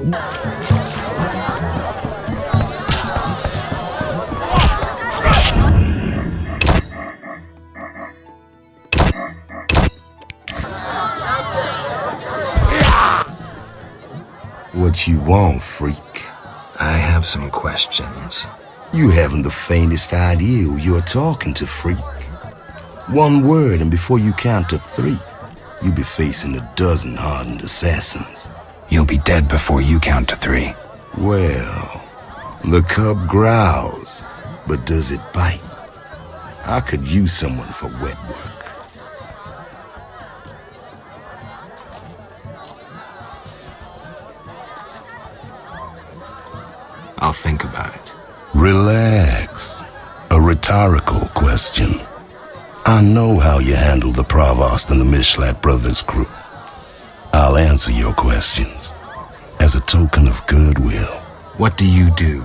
What you want, freak? I have some questions. You haven't the faintest idea who you're talking to, freak. One word, and before you count to 3, you'll be facing a dozen hardened assassins. You'll be dead before you count to 3. Well, the cub growls, but does it bite? I could use someone for wet work. I'll think about it. Relax. A rhetorical question. I know how you handle the Provost and the Mishlat brothers' crew. I'll answer your questions as a token of goodwill. What do you do?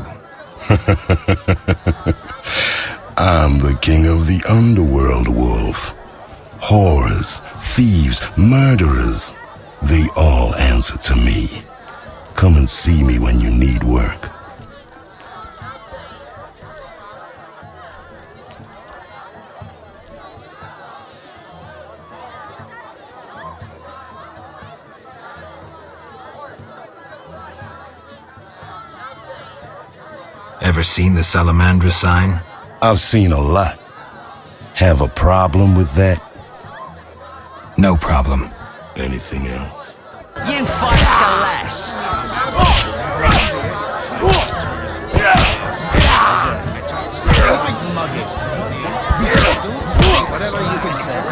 I'm the king of the underworld, Wolf. Whores, thieves, murderers, they all answer to me. Come and see me when you need work. Ever seen the Salamandra sign? I've seen a lot. Have a problem with that? No problem. Anything else? You fight the less! Whatever you can say.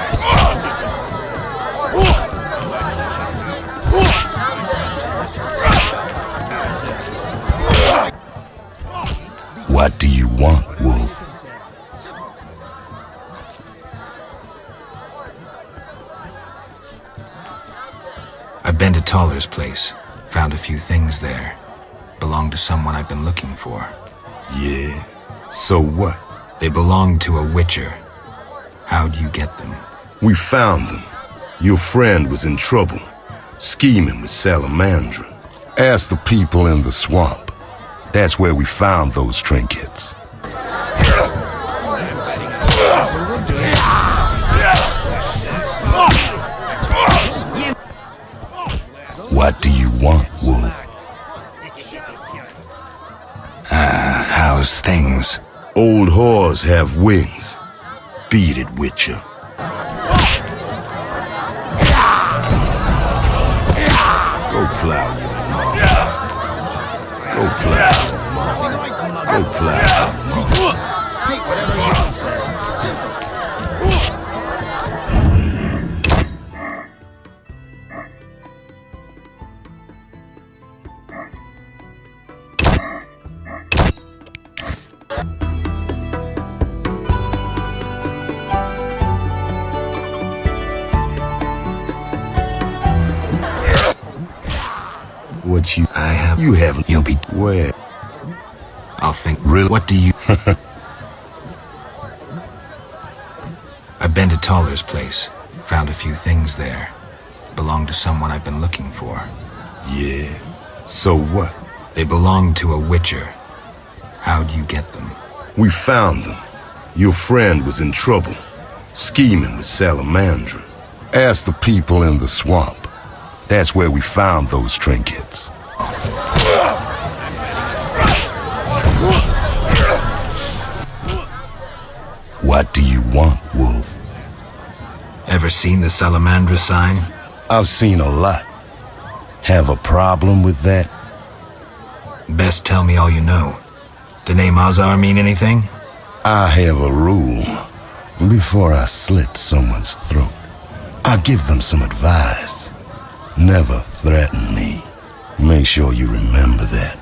What do you want, Wolf? I've been to Toller's place. Found a few things there. Belong to someone I've been looking for. Yeah? So what? They belong to a Witcher. How'd you get them? We found them. Your friend was in trouble, scheming with Salamandra. Ask the people in the swamp. That's where we found those trinkets. What do you want, Wolf? How's things? Old whores have wings. Beat it, Witcher. Go plow your mom. Go plow your mom. Go plow your mom. Take whatever you can say. Simple. What you... I have... You haven't... You'll be... Where? I'll think... Really? What do you... I've been to Toller's place. Found a few things there. Belong to someone I've been looking for. Yeah. So what? They belong to a Witcher. How'd you get them? We found them. Your friend was in trouble, scheming with Salamandra. Ask the people in the swamp. That's where we found those trinkets. What do you want, Wolf? Ever seen the Salamandra sign? I've seen a lot. Have a problem with that? Best tell me all you know. The name Azar mean anything? I have a rule. Before I slit someone's throat, I give them some advice. Never threaten me. Make sure you remember that.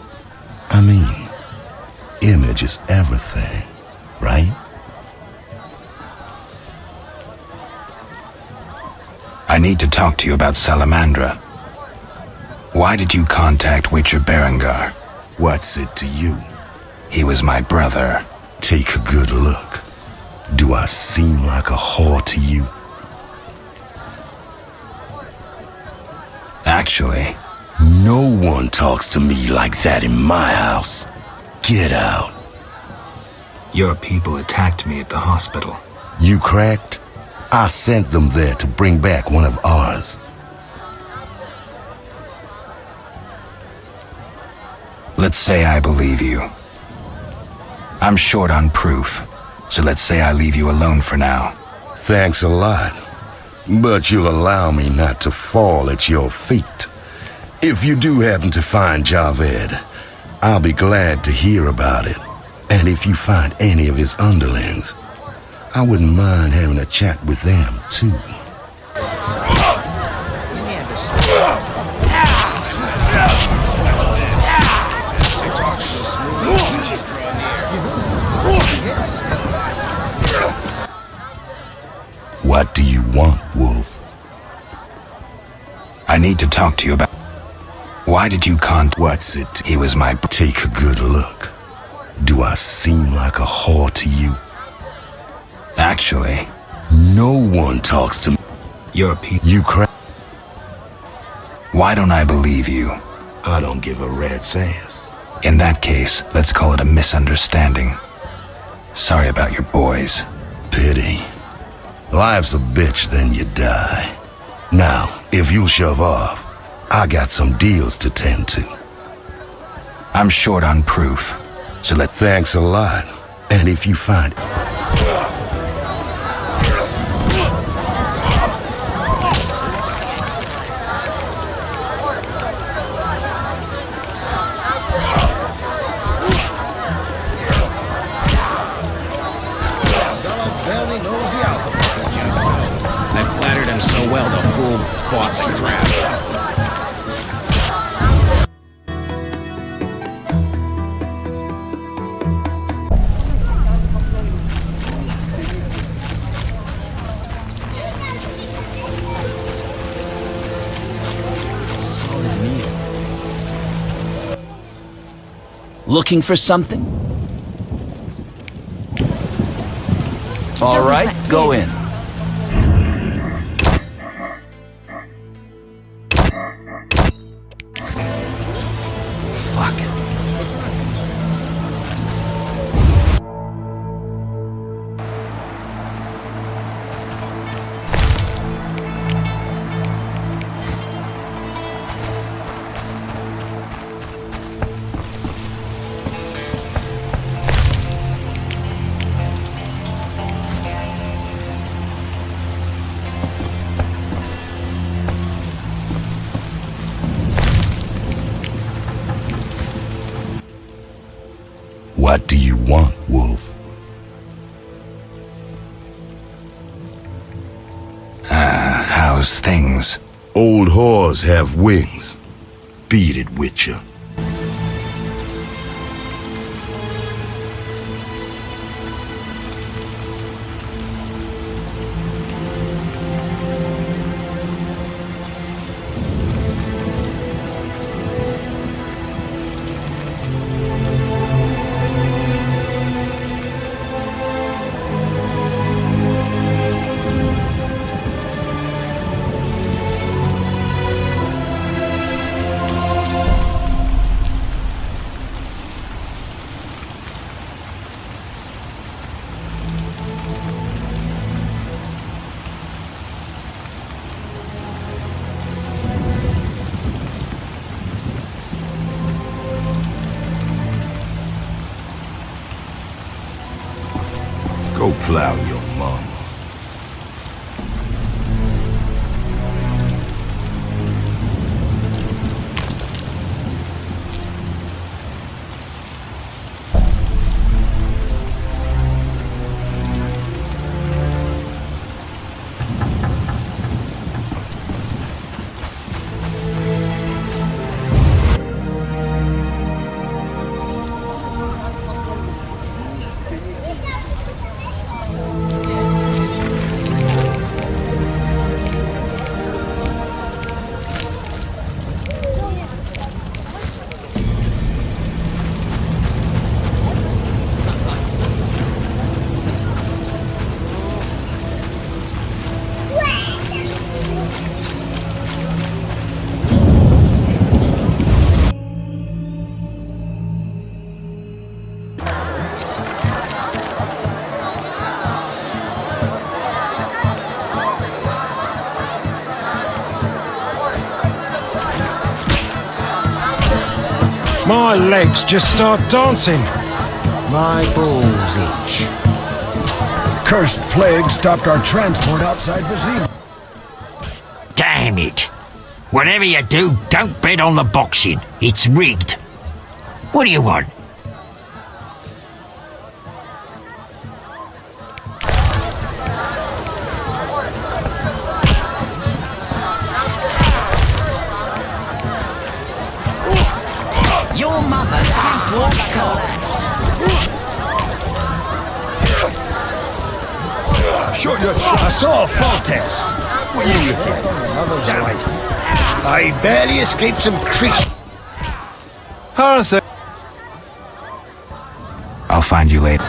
I mean, image is everything, right? I need to talk to you about Salamandra. Why did you contact Witcher Berengar? What's it to you? He was my brother. Take a good look. Do I seem like a whore to you? Actually... No one talks to me like that in my house. Get out. Your people attacked me at the hospital. You cracked? I sent them there to bring back one of ours. Let's say I believe you. I'm short on proof, so let's say I leave you alone for now. Thanks a lot. But you'll allow me not to fall at your feet. If you do happen to find Javed, I'll be glad to hear about it. And if you find any of his underlings, I wouldn't mind having a chat with them, too. What do you want, Wolf? I need to talk to you about... Why did you What's it? He was my... Take a good look. Do I seem like a whore to you? Actually... No one talks to me. Your people... You crack. Why don't I believe you? I don't give a rat's ass. In that case, let's call it a misunderstanding. Sorry about your boys. Pity. Life's a bitch, then you die. Now, if you'll shove off, I got some deals to tend to. I'm short on proof, so let's... Thanks a lot. And if you find... I flattered him so well, the fool bought the crap. Looking for something? All right, go in. Fuck. What do you want, Wolf? How's things? Old whores have wings. Beat it, Witcher. Go plow your mama. My legs just start dancing. My balls itch. Cursed plague stopped our transport outside Vizima. Damn it. Whatever you do, don't bet on the boxing. It's rigged. What do you want? Your mother's just walked collapse. Shut your trap. I saw a fall test. What are you looking at? Damn it. I barely escaped some creature. Arthur. I'll find you later.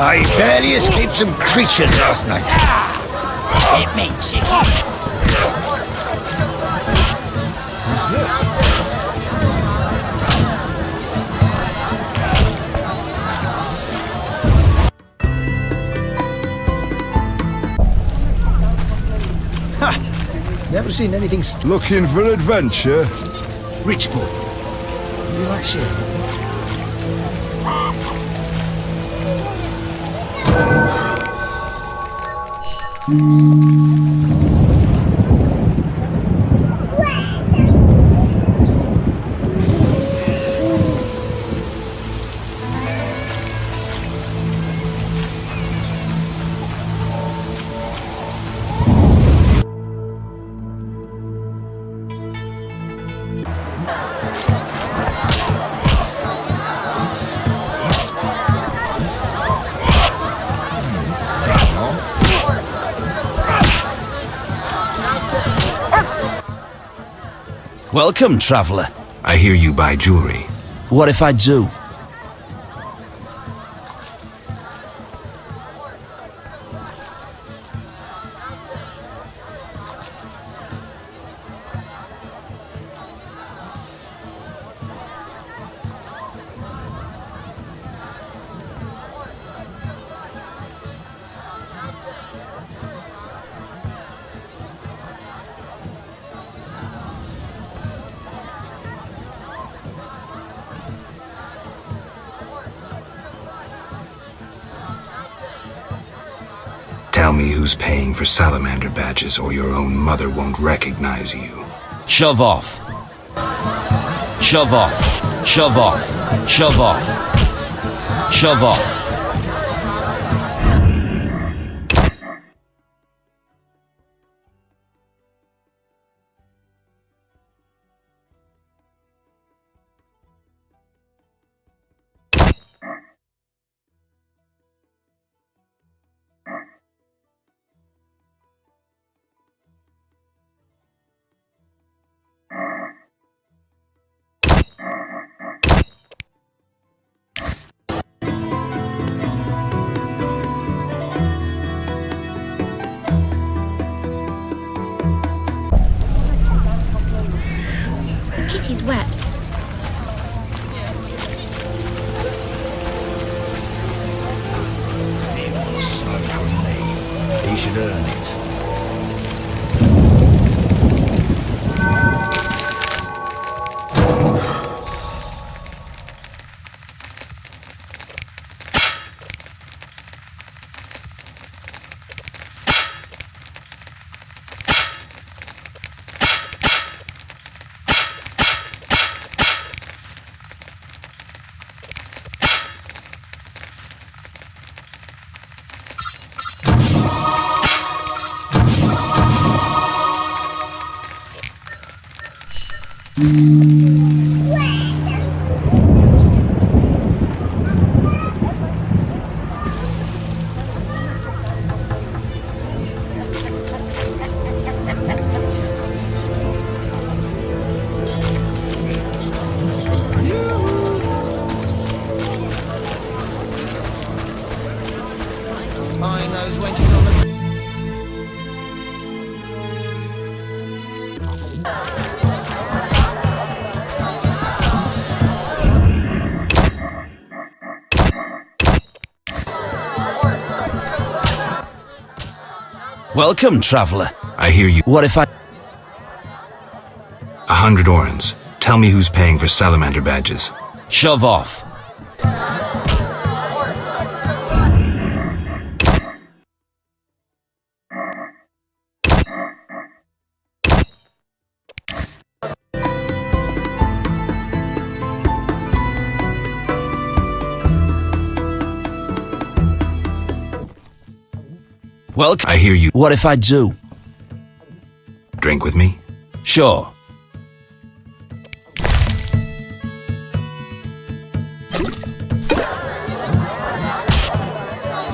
I barely escaped some creatures last night. Hit me, chickie. Who's this? Never seen anything Looking for adventure? rich boy. You like sharing? Welcome, traveler. I hear you buy jewelry. What if I do? Tell me who's paying for salamander badges or your own mother won't recognize you. Shove off. Shove off. Shove off. Shove off. Shove off. Kitty's wet. Son from me. He should earn it. Buying those wenches on the... Welcome, traveler. I hear you. What if I... 100 orens. Tell me who's paying for salamander badges. Shove off. Welcome. I hear you. What if I do? Drink with me? Sure.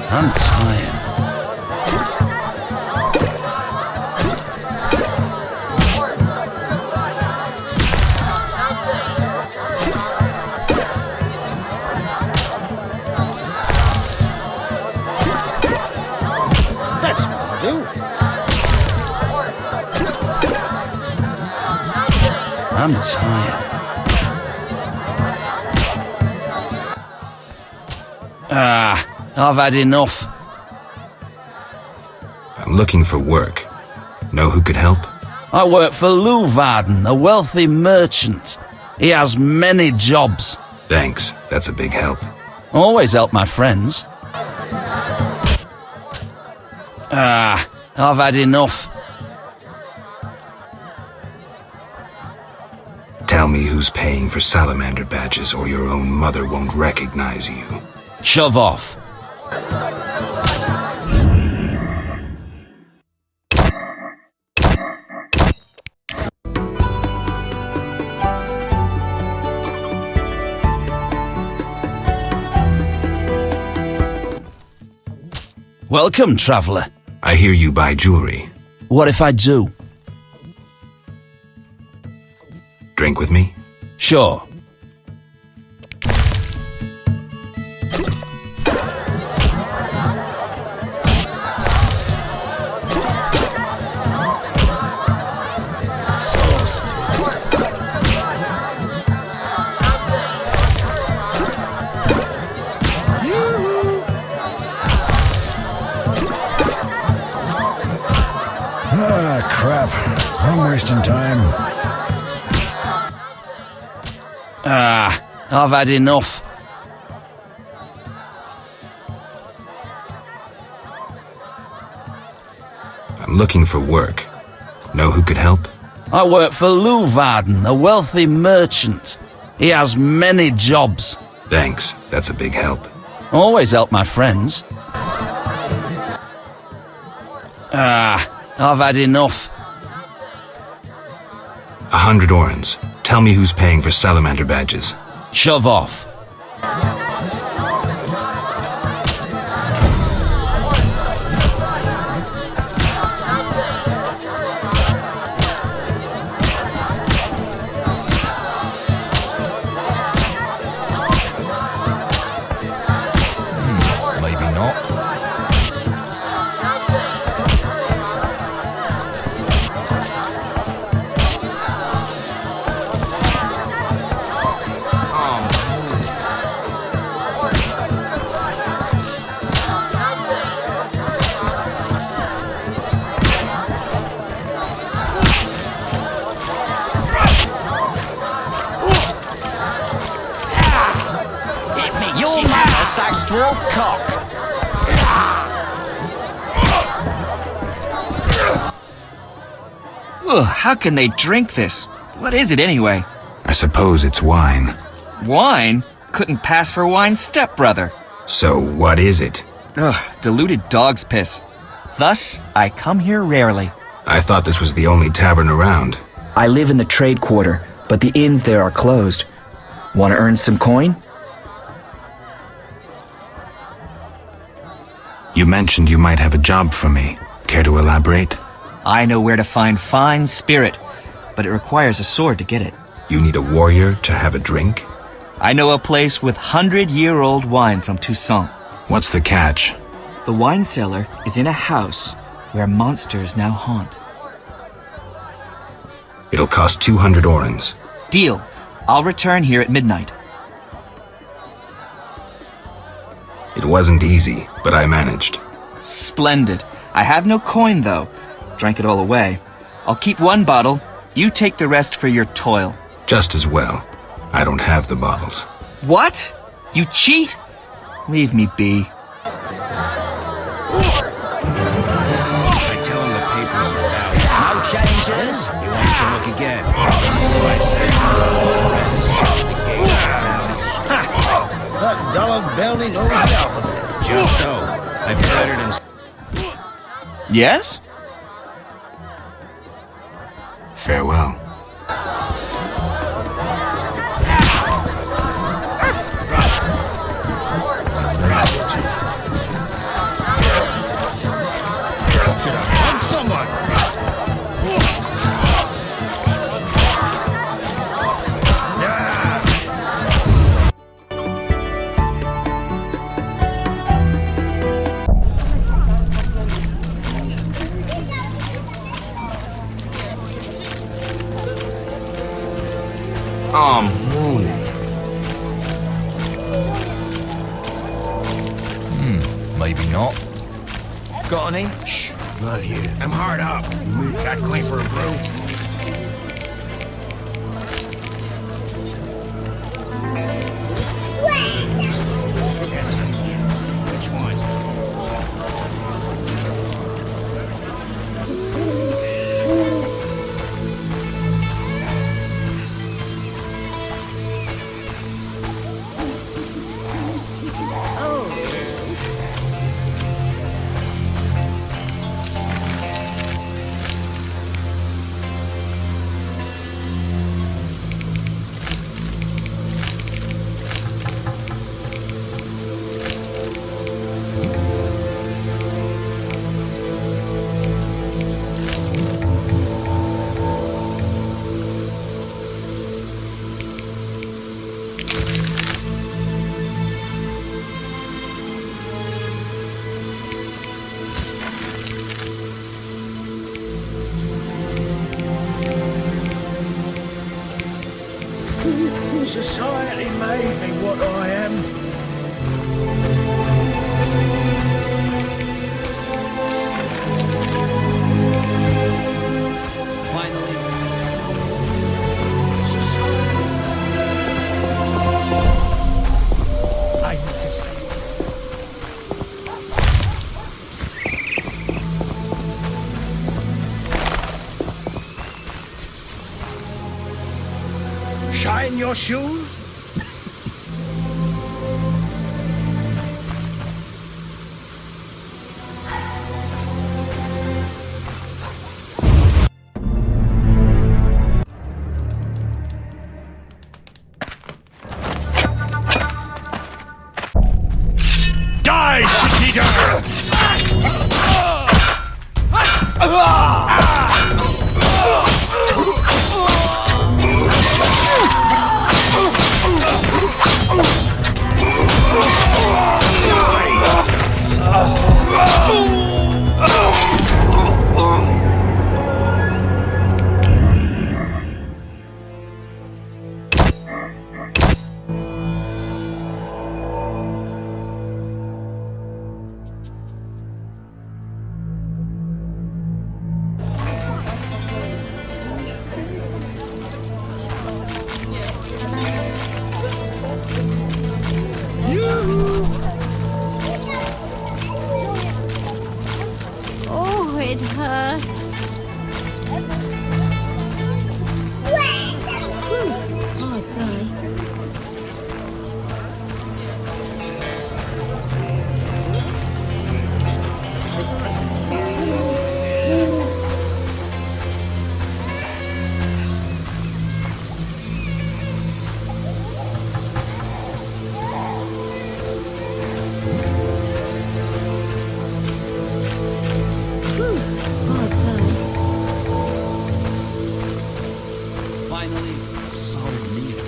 I'm tired. That's what I do. I'm tired. I've had enough. I'm looking for work. Know who could help? I work for Leuwarden, a wealthy merchant. He has many jobs. Thanks. That's a big help. Always help my friends. I've had enough. Tell me who's paying for salamander badges or your own mother won't recognize you. Shove off. Welcome, traveler. I hear you buy jewelry. What if I do? drink with me? Sure. Ah, crap. I'm wasting time. I've had enough. I'm looking for work. Know who could help? I work for Lou Varden, a wealthy merchant. He has many jobs. Thanks, that's a big help. Always help my friends. I've had enough. 100 orens. Tell me who's paying for salamander badges. Shove off. Maybe not. Your mother sucks dwarf cock. Ugh, how can they drink this? What is it anyway? I suppose it's wine. Wine? Couldn't pass for wine, stepbrother. So what is it? Ugh, diluted dog's piss. Thus, I come here rarely. I thought this was the only tavern around. I live in the trade quarter, but the inns there are closed. Want to earn some coin? You mentioned you might have a job for me. Care to elaborate? I know where to find fine spirit, but it requires a sword to get it. You need a warrior to have a drink? I know a place with 100-year-old wine from Toussaint. What's the catch? The wine cellar is in a house where monsters now haunt. It'll cost 200 orens. Deal. I'll return here at midnight. It wasn't easy, but I managed. Splendid. I have no coin, though. Drank it all away. I'll keep one bottle. You take the rest for your toil. Just as well. I don't have the bottles. What? You cheat? Leave me be. I tell him the papers are down. No changes. He wants to look again. So I said, the gate That dog barely knows the alphabet. just so. I've flattered him. Yes? Farewell. Someone. Maybe not. Got any? Shh, not here. I'm hard up. Got coin for a brew? Which one? Society made me what I am. I need to say. Shine your shoes? Die, shit-eater! Oh, it hurts. Whew, hard die. Finally, a solid meal.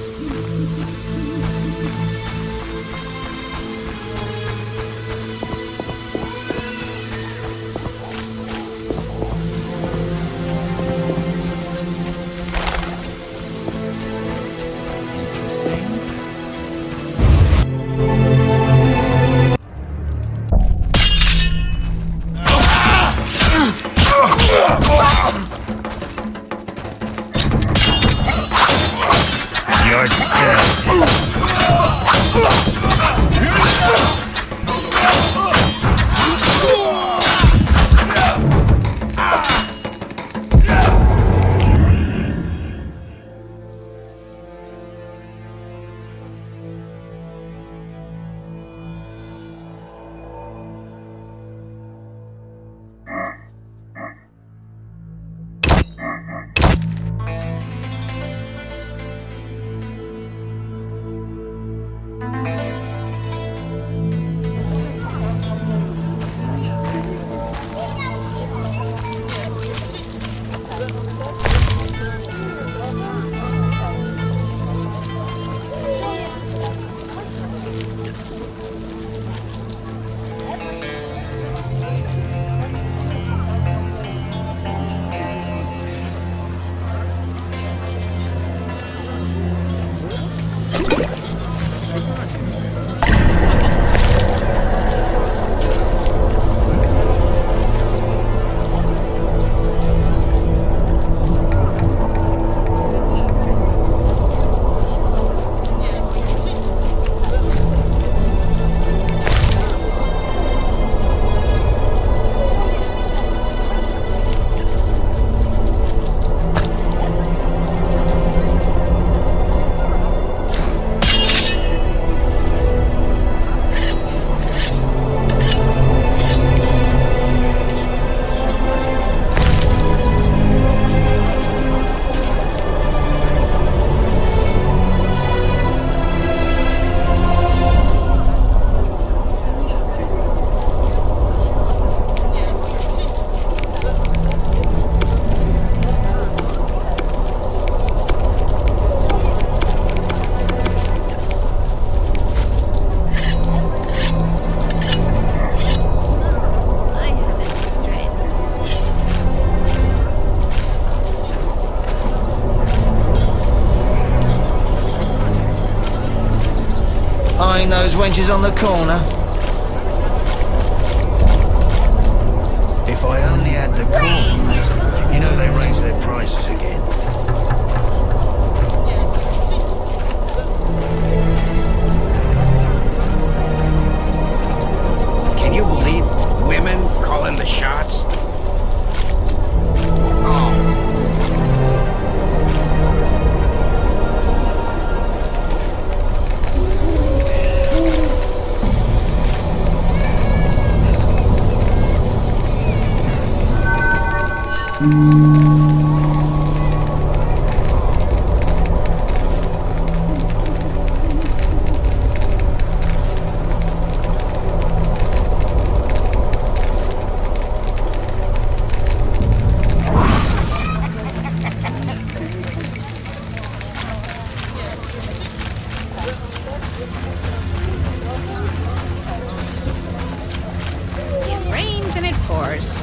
You're Find those wenches on the corner. If I only had the coin. You know they raise their prices again. Can you believe women calling the shots? It rains and it pours.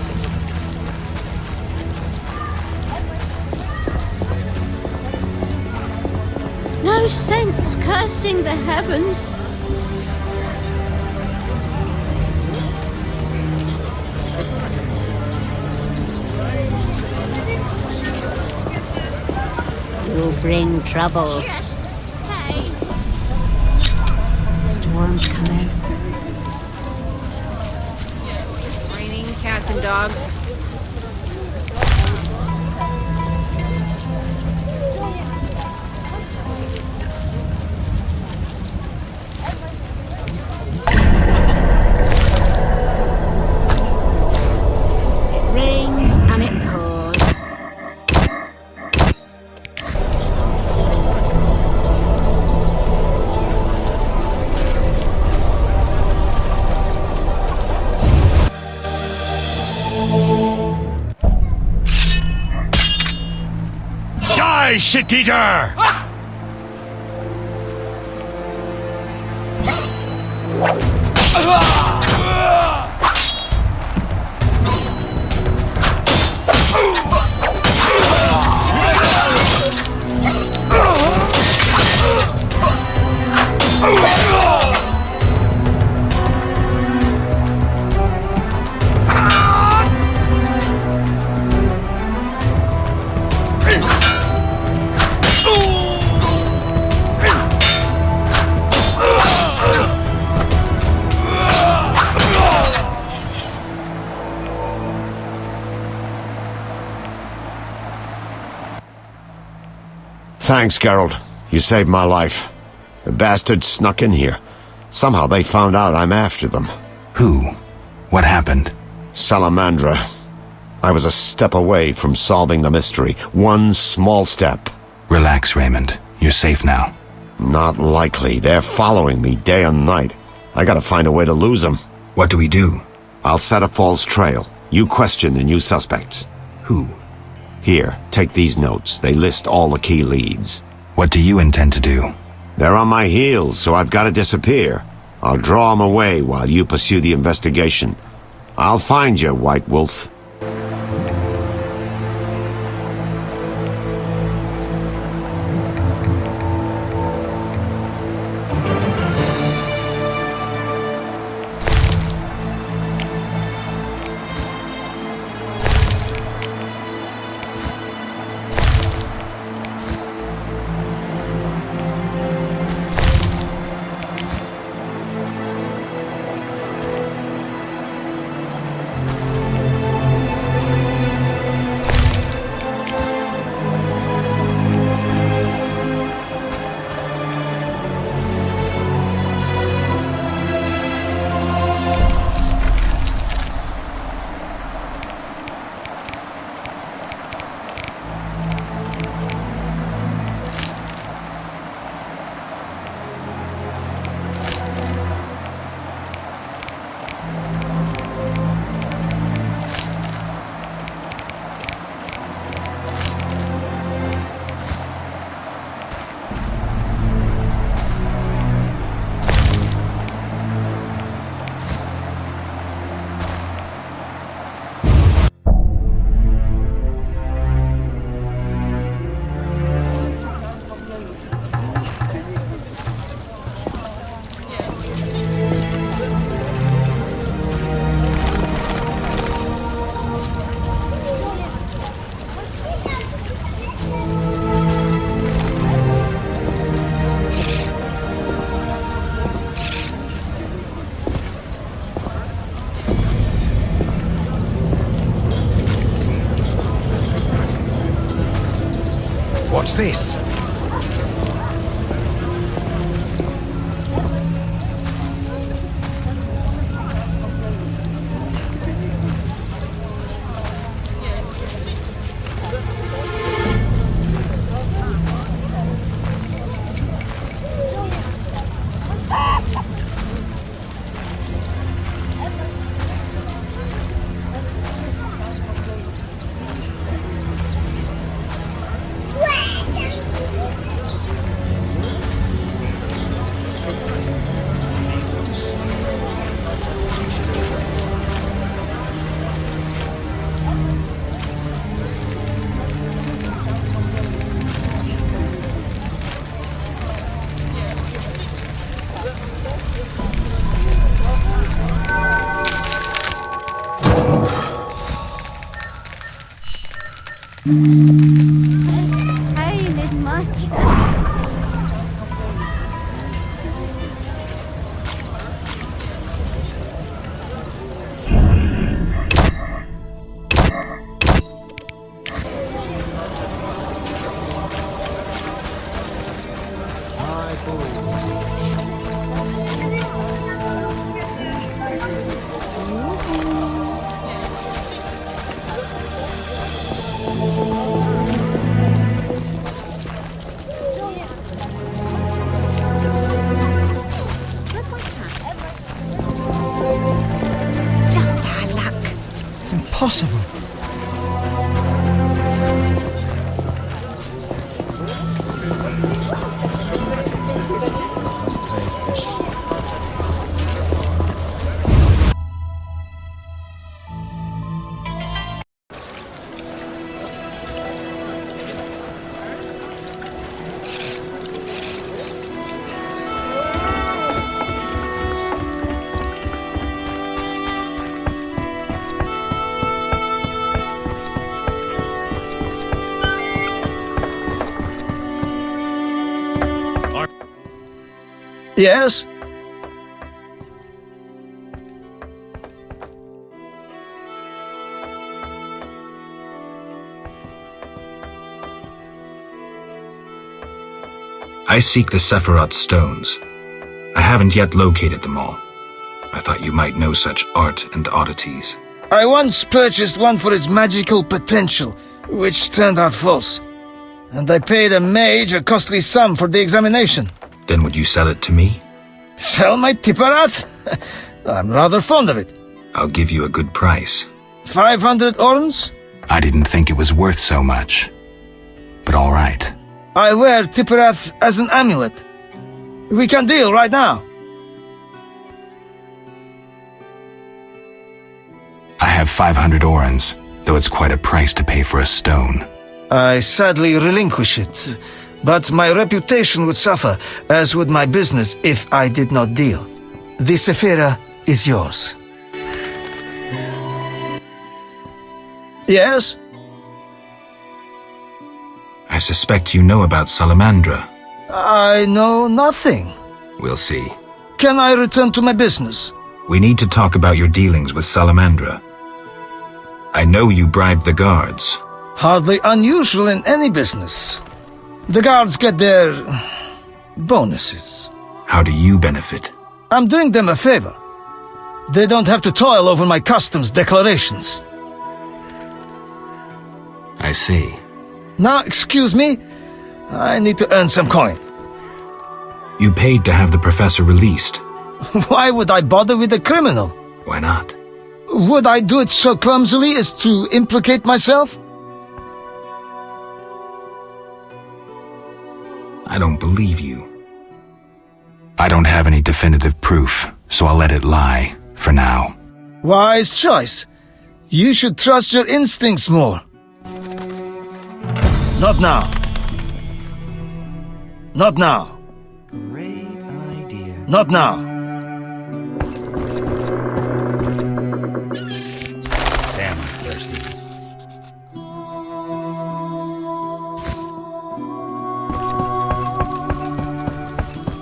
No sense cursing the heavens. You bring trouble. Just pain. Storms coming. Raining cats and dogs. It rains and it pours. Die, shit-eater! Thanks, Geralt. You saved my life. The bastards snuck in here. Somehow they found out I'm after them. Who? What happened? Salamandra. I was a step away from solving the mystery. One small step. Relax, Raymond. You're safe now. Not likely. They're following me day and night. I gotta find a way to lose them. What do we do? I'll set a false trail. You question the new suspects. Who? Here, take these notes. They list all the key leads. What do you intend to do? They're on my heels, so I've got to disappear. I'll draw them away while you pursue the investigation. I'll find you, White Wolf. What's this? Hey, little much. Just our luck. Impossible. Yes? I seek the Sephiroth stones. I haven't yet located them all. I thought you might know such art and oddities. I once purchased one for its magical potential, which turned out false. And I paid a mage a costly sum for the examination. Then would you sell it to me? Sell my Tipperath? I'm rather fond of it. I'll give you a good price. 500 orns? I didn't think it was worth so much. But all right. I wear Tipperath as an amulet. We can deal right now. I have 500 orens, though it's quite a price to pay for a stone. I sadly relinquish it, but my reputation would suffer, as would my business if I did not deal. The Sephira is yours. Yes? I suspect you know about Salamandra. I know nothing. We'll see. Can I return to my business? We need to talk about your dealings with Salamandra. I know you bribed the guards. Hardly unusual in any business. The guards get their bonuses. How do you benefit? I'm doing them a favor. They don't have to toil over my customs declarations. I see. Now, excuse me, I need to earn some coin. You paid to have the professor released. Why would I bother with a criminal? Why not? Would I do it so clumsily as to implicate myself? I don't believe you. I don't have any definitive proof, so I'll let it lie, for now. Wise choice. You should trust your instincts more. Not now. Not now. Great idea. Not now. Damn, I'm thirsty.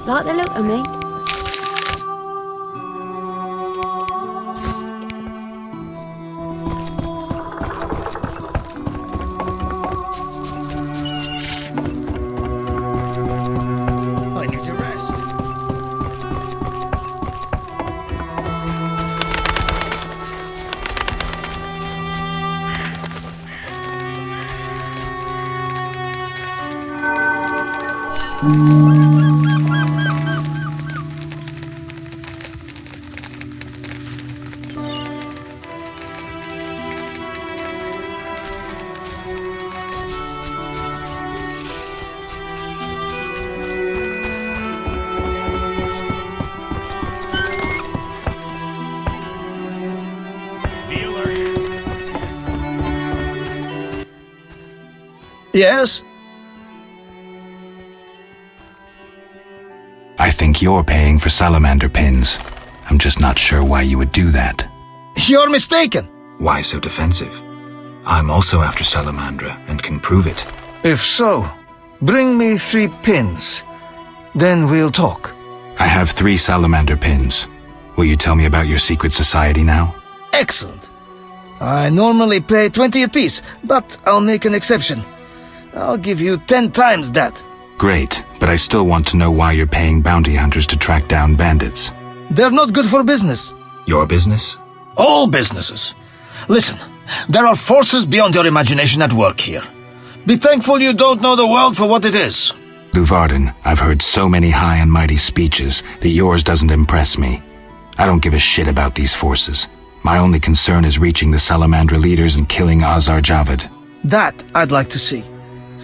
Like the look of me? Yes? I think you're paying for salamander pins. I'm just not sure why you would do that. You're mistaken. Why so defensive? I'm also after salamandra and can prove it. If so, bring me 3 pins. Then we'll talk. I have 3 salamander pins. Will you tell me about your secret society now? Excellent. I normally pay 20 apiece, but I'll make an exception. I'll give you 10 times that. Great, but I still want to know why you're paying bounty hunters to track down bandits. They're not good for business. Your business? All businesses. Listen, there are forces beyond your imagination at work here. Be thankful you don't know the world for what it is. Luvarden, I've heard so many high and mighty speeches that yours doesn't impress me. I don't give a shit about these forces. My only concern is reaching the Salamandra leaders and killing Azar Javed. That I'd like to see.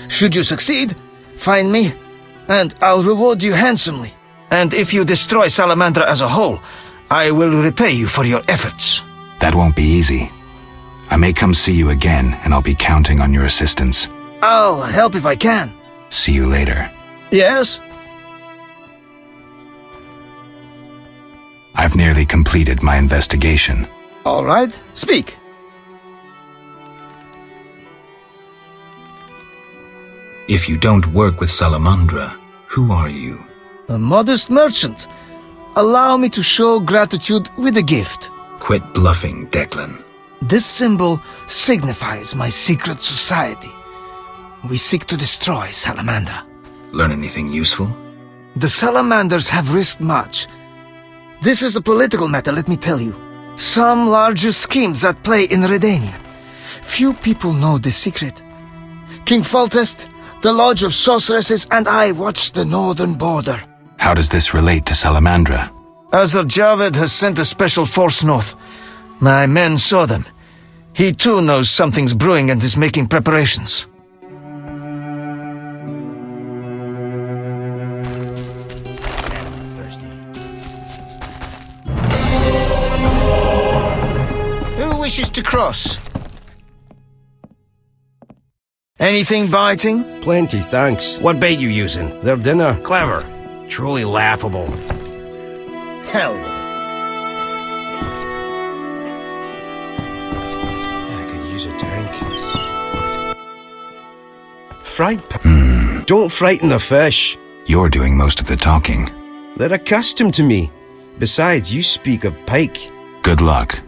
Should you succeed, find me, and I'll reward you handsomely. And if you destroy Salamandra as a whole, I will repay you for your efforts. That won't be easy. I may come see you again, and I'll be counting on your assistance. I'll help if I can. See you later. Yes? I've nearly completed my investigation. All right, speak. If you don't work with Salamandra, who are you? A modest merchant. Allow me to show gratitude with a gift. Quit bluffing, Declan. This symbol signifies my secret society. We seek to destroy Salamandra. Learn anything useful? The Salamanders have risked much. This is a political matter, let me tell you. Some larger schemes at play in Redania. Few people know the secret. King Foltest, the Lodge of Sorceresses, and I watch the northern border. How does this relate to Salamandra? Azar Javed has sent a special force north. My men saw them. He too knows something's brewing and is making preparations. Who wishes to cross? Anything biting? Plenty, thanks. What bait you using? Their dinner. Clever. Truly laughable. Hell. I could use a drink. Fried pan. Don't frighten the fish. You're doing most of the talking. They're accustomed to me. Besides, you speak of pike. Good luck.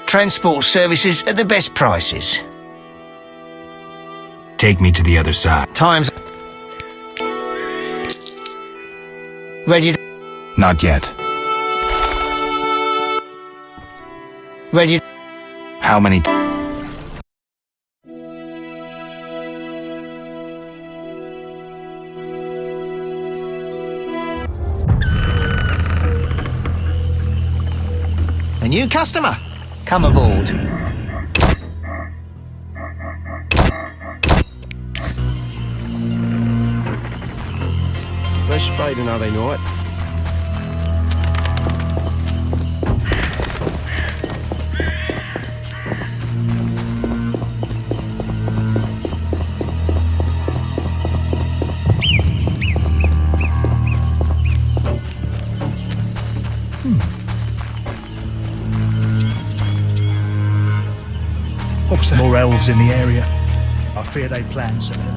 Transport services at the best prices. Take me to the other side. Times. Ready to... Not yet. Ready to... How many... A new customer. Come aboard. Fish biting, are they not? More elves in the area. I fear they plan something.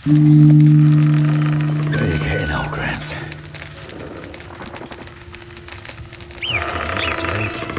Big head, old Gramps. Use a drink.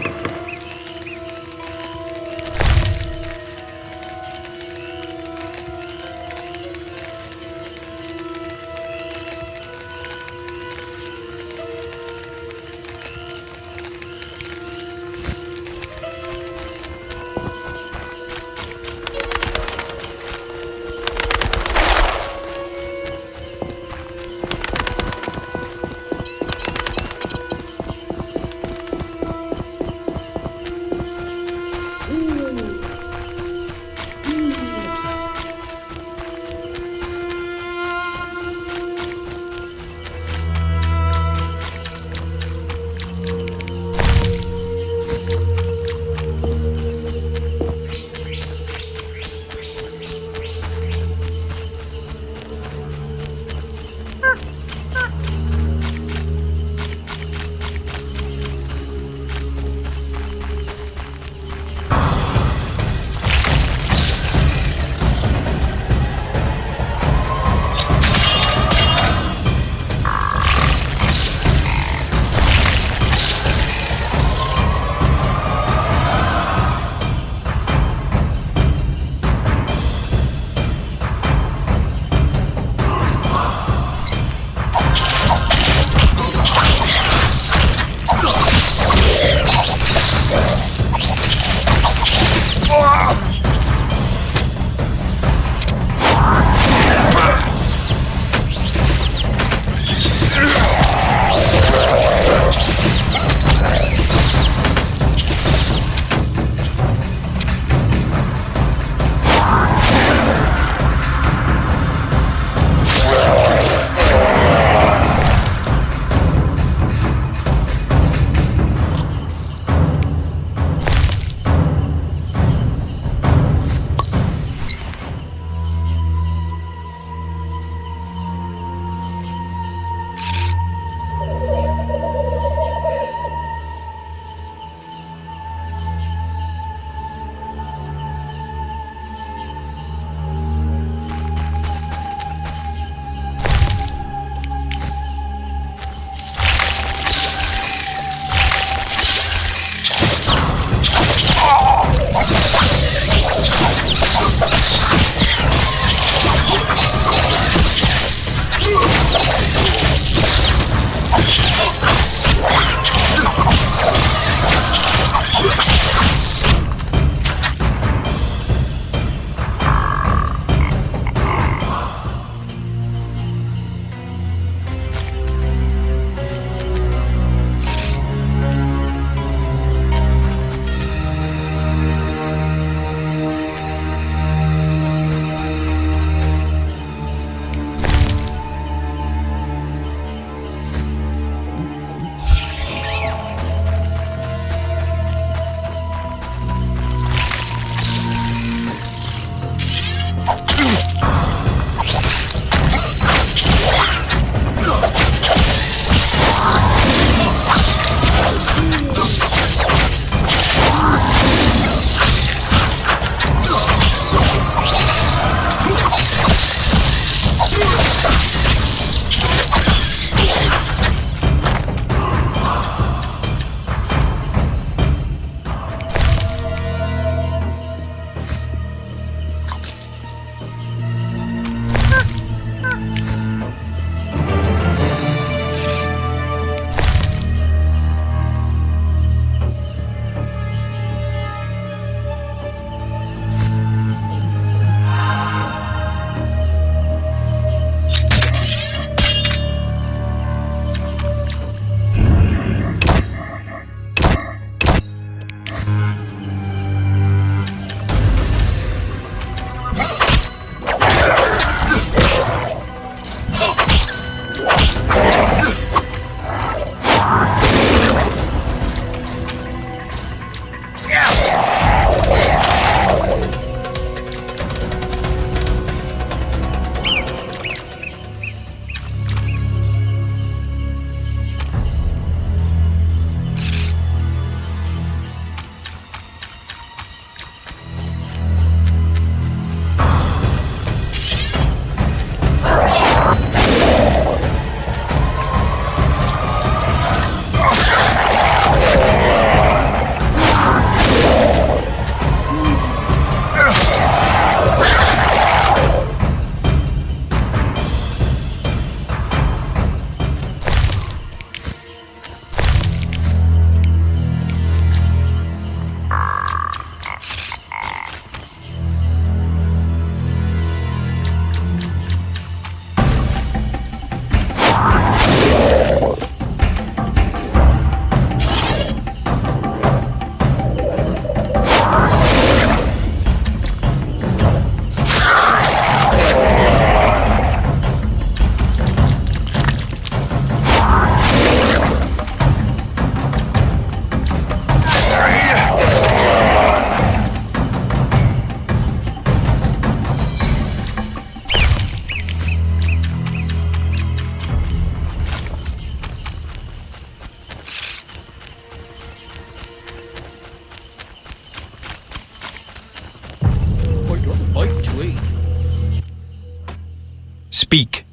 Speak.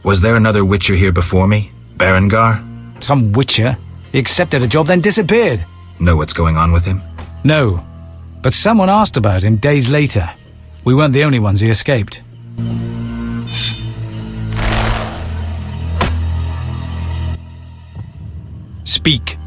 Was there another Witcher here before me? Berengar? Some Witcher? He accepted a job, then disappeared. Know what's going on with him? No, but someone asked about him days later. We weren't the only ones he escaped. Speak.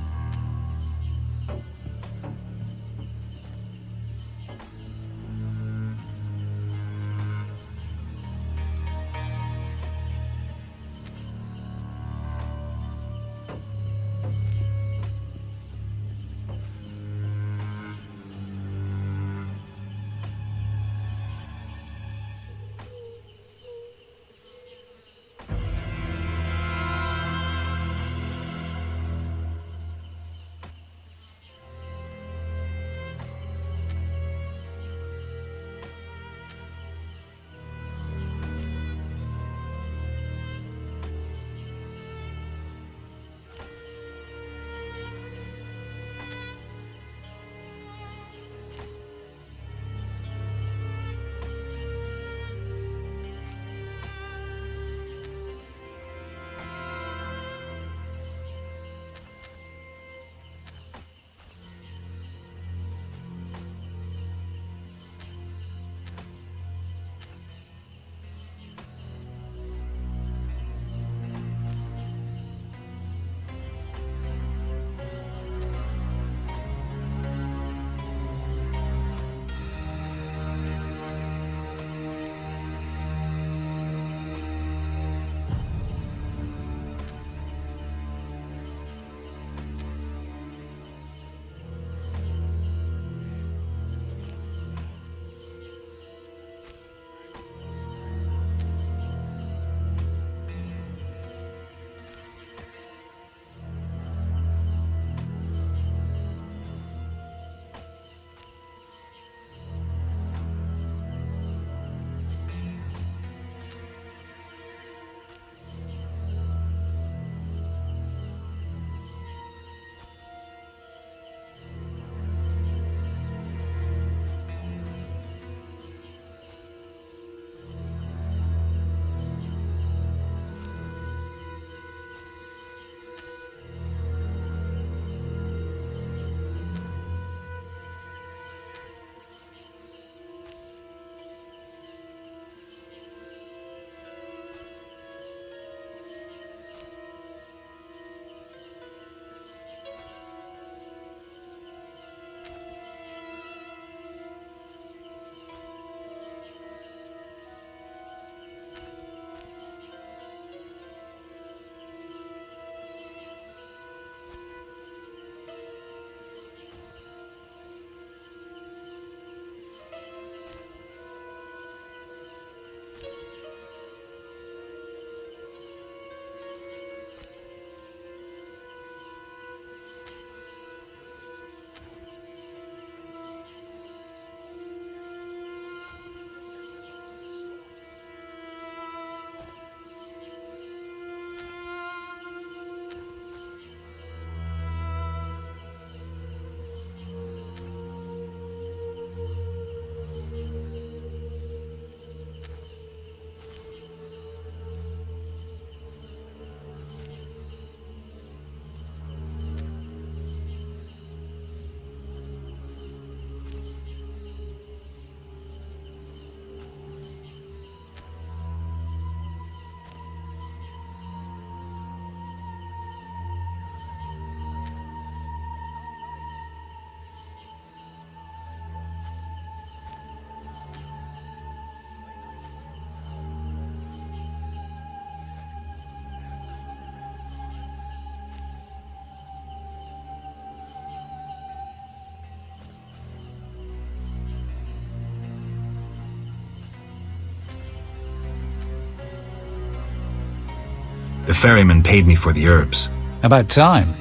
The ferryman paid me for the herbs. About time.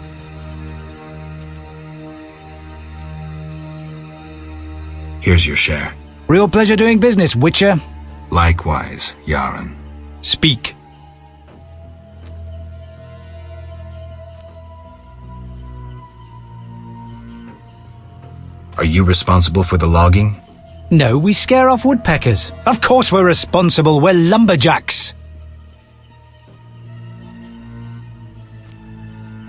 Here's your share. Real pleasure doing business, Witcher. Likewise, Yaren. Speak. Are you responsible for the logging? No, we scare off woodpeckers. Of course we're responsible. We're lumberjacks.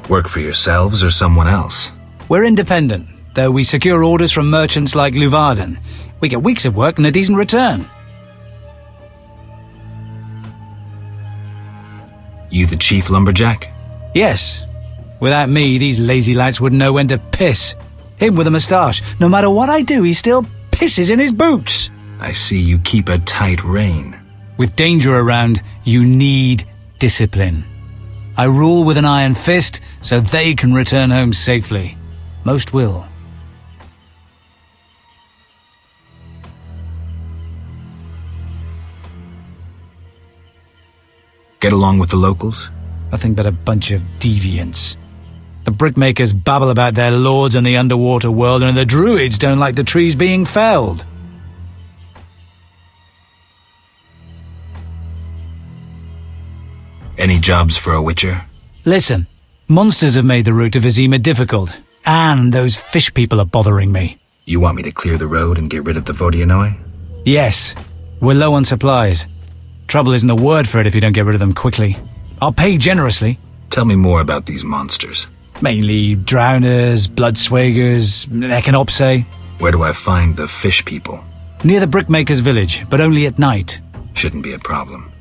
Work for yourselves or someone else? We're independent, though we secure orders from merchants like Luvarden. We get weeks of work and a decent return. You the chief lumberjack? Yes. Without me, these lazy lads wouldn't know when to piss. Him with a moustache. No matter what I do, he still pisses in his boots. I see you keep a tight rein. With danger around, you need discipline. I rule with an iron fist so they can return home safely. Most will. Get along with the locals? Nothing but a bunch of deviants. The brickmakers babble about their lords and the underwater world, and the druids don't like the trees being felled. Any jobs for a witcher? Listen, monsters have made the route to Vizima difficult, and those fish people are bothering me. You want me to clear the road and get rid of the Vodianoi? Yes, we're low on supplies. Trouble isn't the word for it if you don't get rid of them quickly. I'll pay generously. Tell me more about these monsters. Mainly drowners, bloodswagers, echinopse. Where do I find the fish people? Near the brickmaker's village, but only at night. Shouldn't be a problem.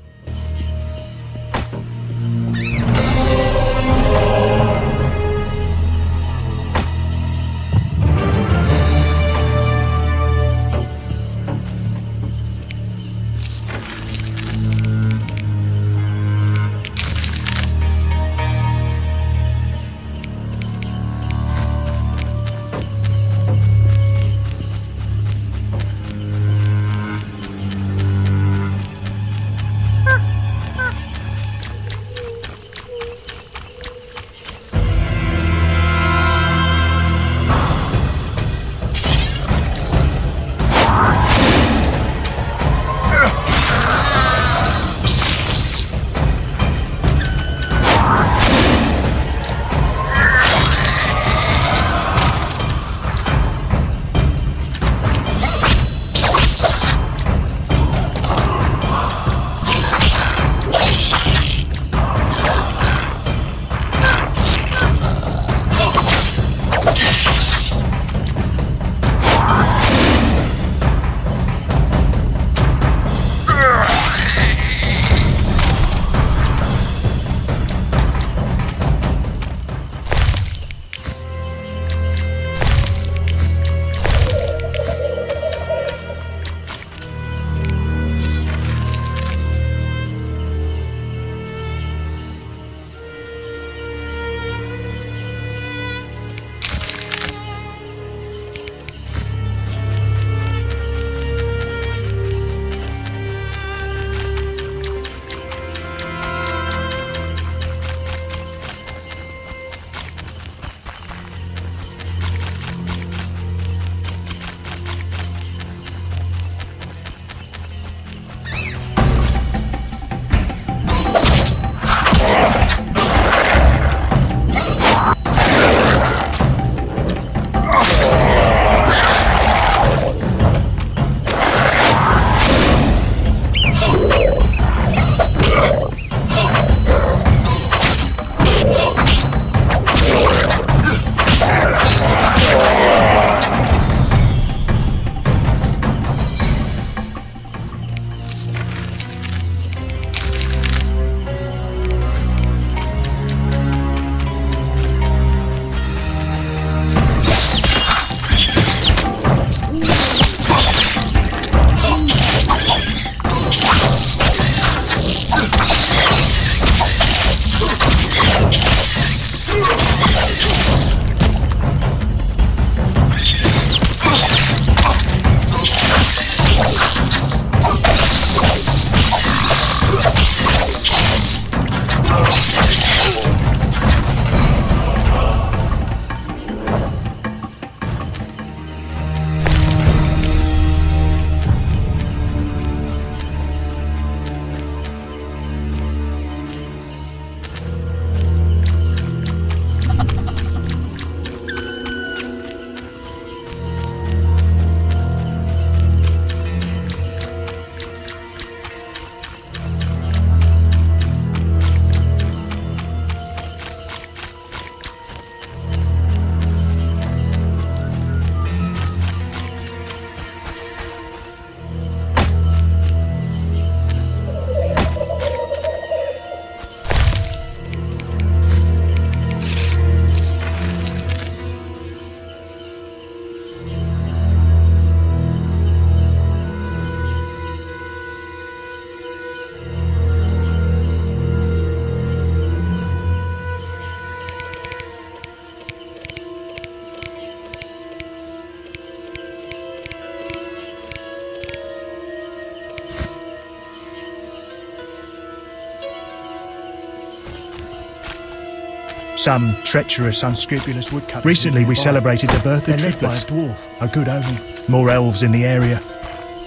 Some treacherous, unscrupulous woodcutters. Recently we celebrated the birth of triplets. Led by a dwarf, a good omen. More elves in the area.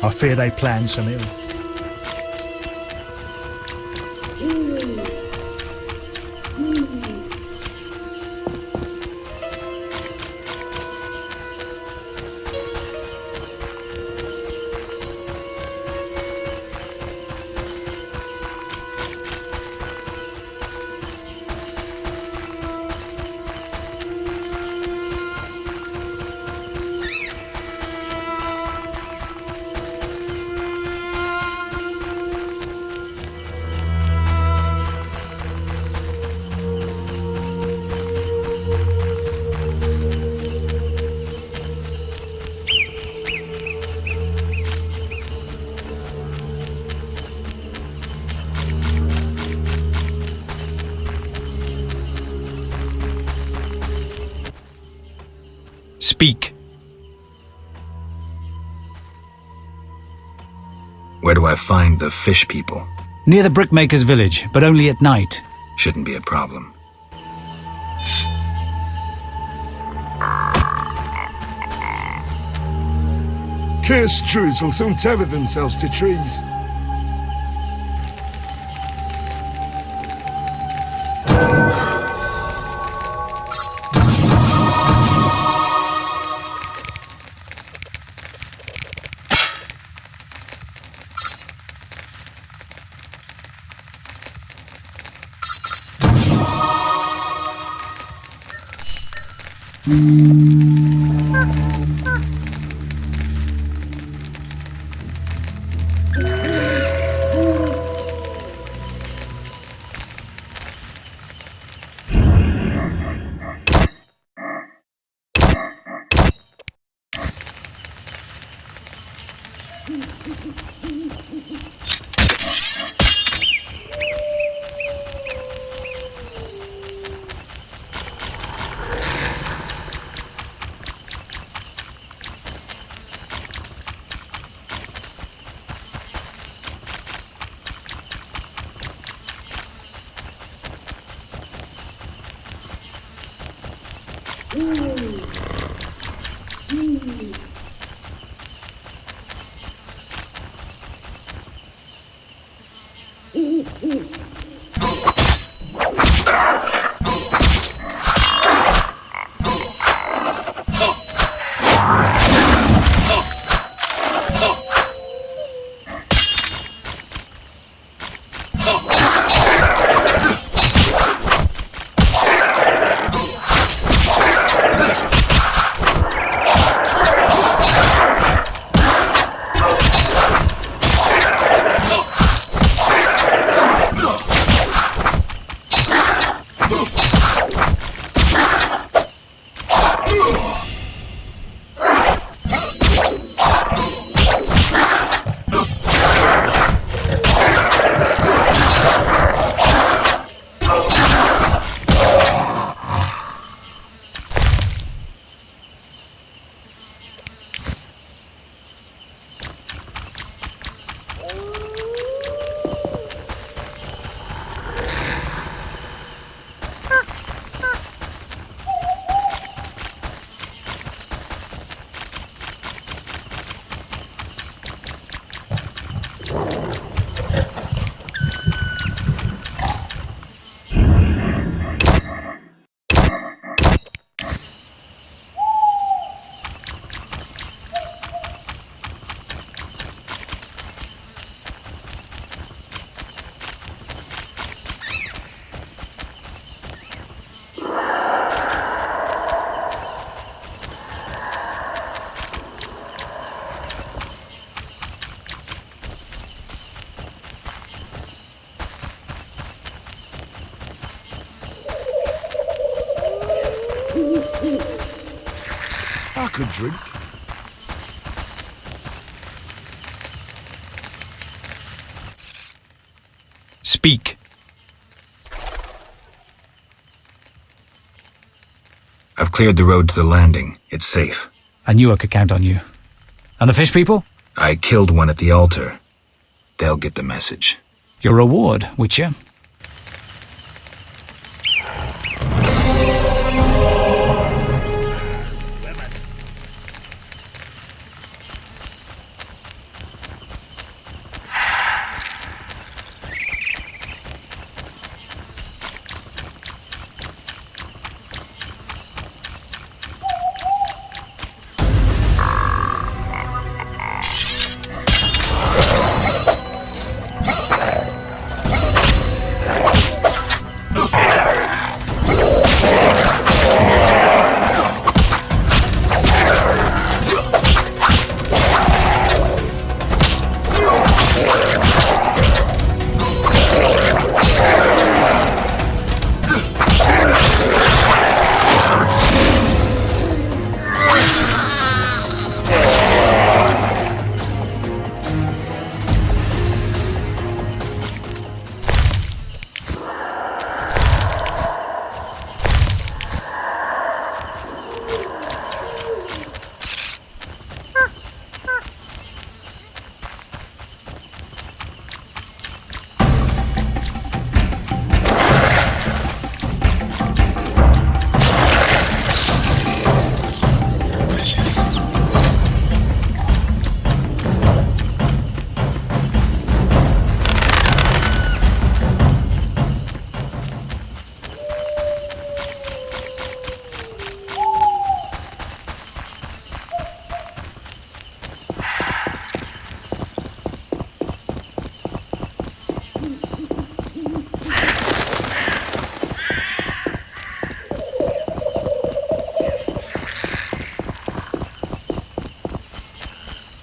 I fear they plan some ill. Speak. Where do I find the fish people? Near the brickmaker's village, but only at night. Shouldn't be a problem. Cursed druids will soon tether themselves to trees. I could drink. Speak. I've cleared the road to the landing. It's safe. I knew I could count on you. And the fish people? I killed one at the altar. They'll get the message. Your reward, Witcher.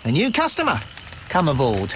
A new customer. Come aboard.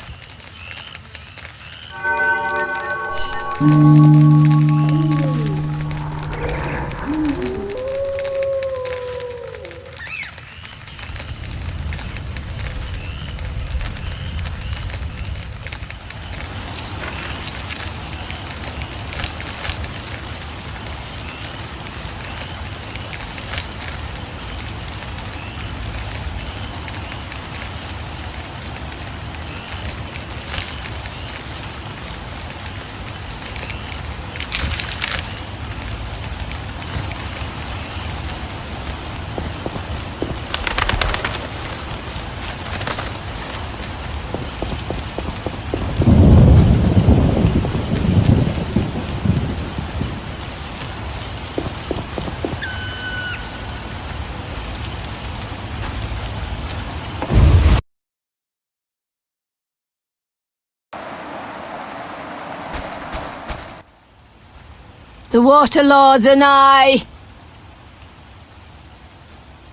The Water Lords and I.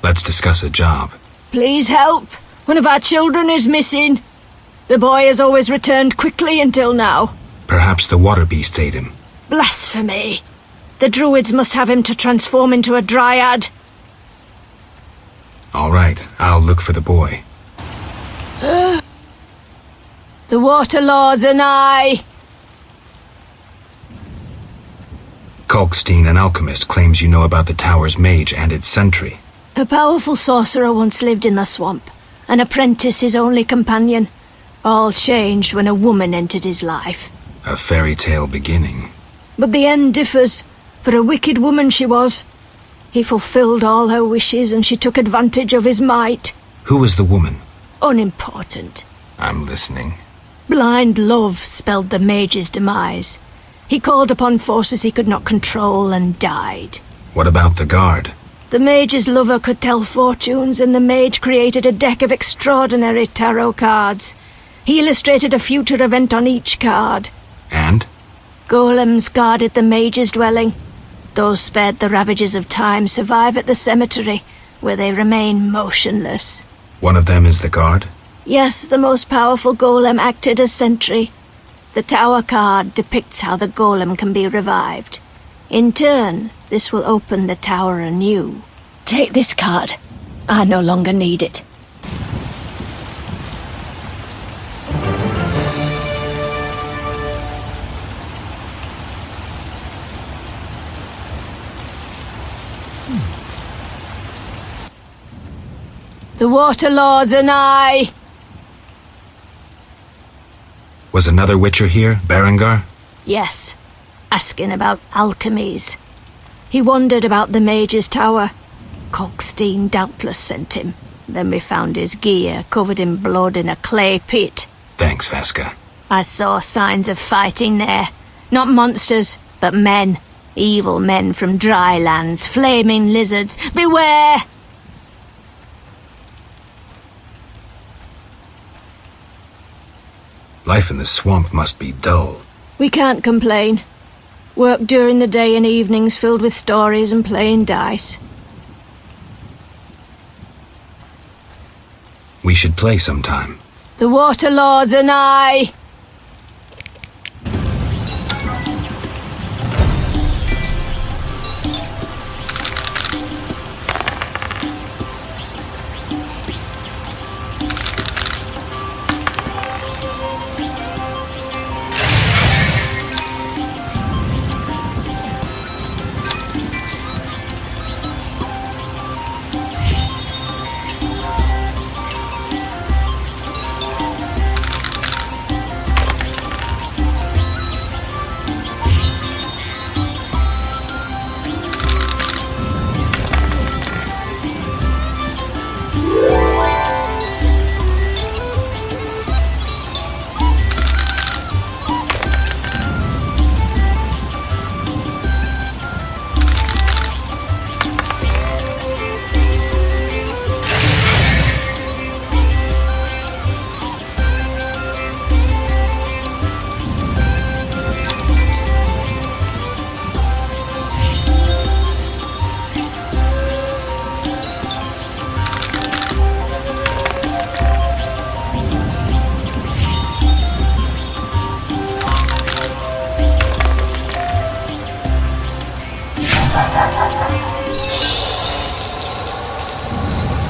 Let's discuss a job. Please help. One of our children is missing. The boy has always returned quickly until now. Perhaps the water beast ate him. Blasphemy. The druids must have him to transform into a dryad. All right, I'll look for the boy. The Water Lords and I. Kalkstein, an alchemist, claims you know about the tower's mage and its sentry. A powerful sorcerer once lived in the swamp, an apprentice his only companion. All changed when a woman entered his life. A fairy tale beginning. But the end differs, for a wicked woman she was. He fulfilled all her wishes and she took advantage of his might. Who was the woman? Unimportant. I'm listening. Blind love spelled the mage's demise. He called upon forces he could not control and died. What about the guard? The mage's lover could tell fortunes, and the mage created a deck of extraordinary tarot cards. He illustrated a future event on each card. And? Golems guarded the mage's dwelling. Those spared the ravages of time survive at the cemetery, where they remain motionless. One of them is the guard? Yes, the most powerful golem acted as sentry. The tower card depicts how the golem can be revived. In turn, this will open the tower anew. Take this card. I no longer need it. The Water Lords and I. Was another Witcher here, Berengar? Yes, asking about alchemies. He wondered about the mage's tower. Kalkstein doubtless sent him. Then we found his gear covered in blood in a clay pit. Thanks, Vaska. I saw signs of fighting there. Not monsters, but men. Evil men from dry lands, flaming lizards. Beware! Life in the swamp must be dull. We can't complain. Work during the day and evenings filled with stories and playing dice. We should play sometime. The Water Lords and I.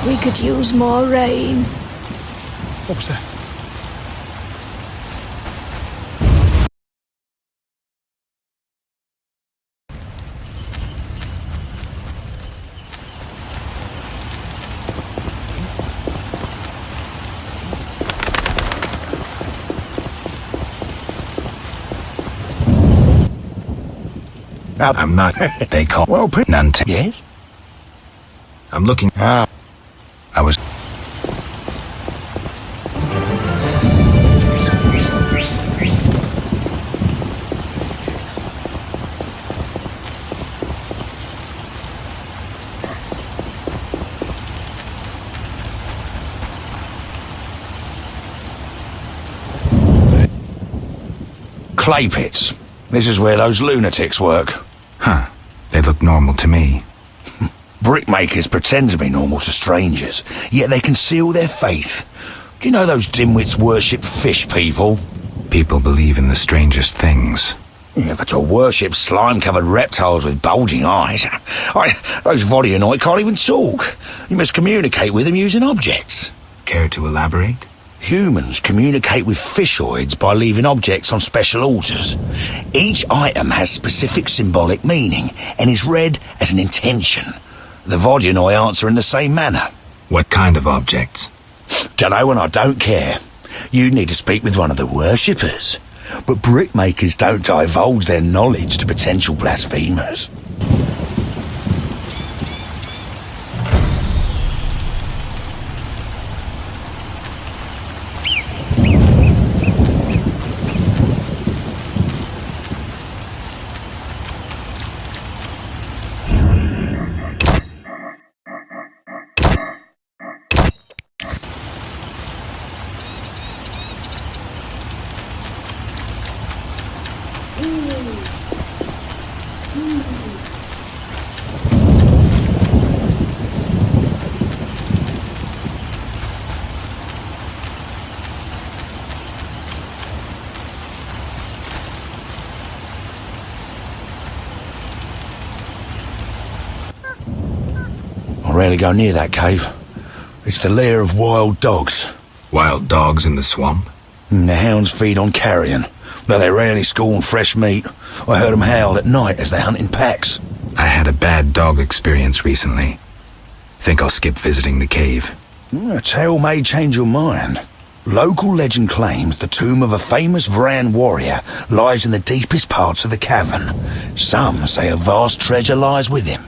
We could use more rain. What was that? I'm not. They call. Well, none. Yes. I'm looking. I was. Clay pits. This is where those lunatics work. Huh. They look normal to me. Brickmakers pretend to be normal to strangers, yet they conceal their faith. Do you know those dimwits worship fish people? People believe in the strangest things. Yeah, but to worship slime-covered reptiles with bulging eyes. Those Vodyanoi can't even talk. You must communicate with them using objects. Care to elaborate? Humans communicate with fishoids by leaving objects on special altars. Each item has specific symbolic meaning and is read as an intention. The Vodyanoi answer in the same manner. What kind of objects? Dunno, and I don't care. You need to speak with one of the worshippers. But brickmakers don't divulge their knowledge to potential blasphemers. I rarely go near that cave. It's the lair of wild dogs. Wild dogs in the swamp? The hounds feed on carrion, though they rarely scorn fresh meat. I heard them howl at night as they hunt in packs. I had a bad dog experience recently. Think I'll skip visiting the cave. A tale may change your mind. Local legend claims the tomb of a famous Vran warrior lies in the deepest parts of the cavern. Some say a vast treasure lies with him.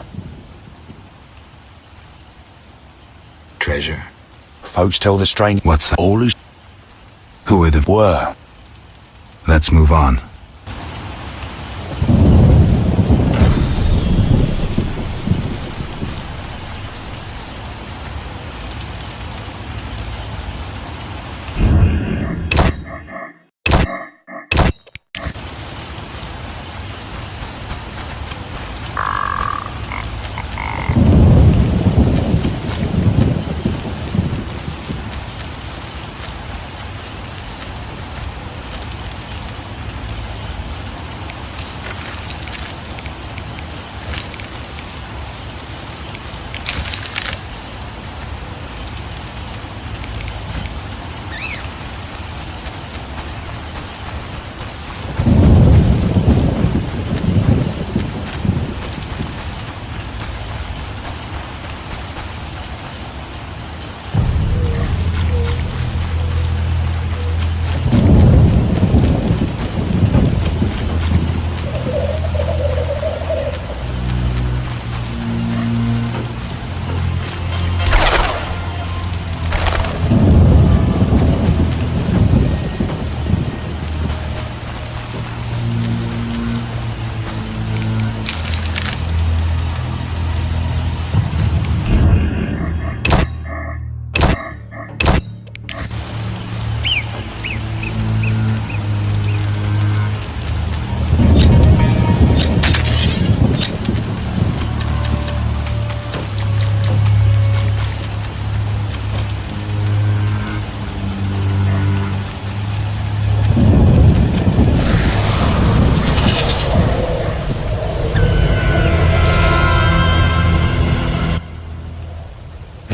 Treasure? Folks tell the strange... What's that? All who are the... Were. Let's move on.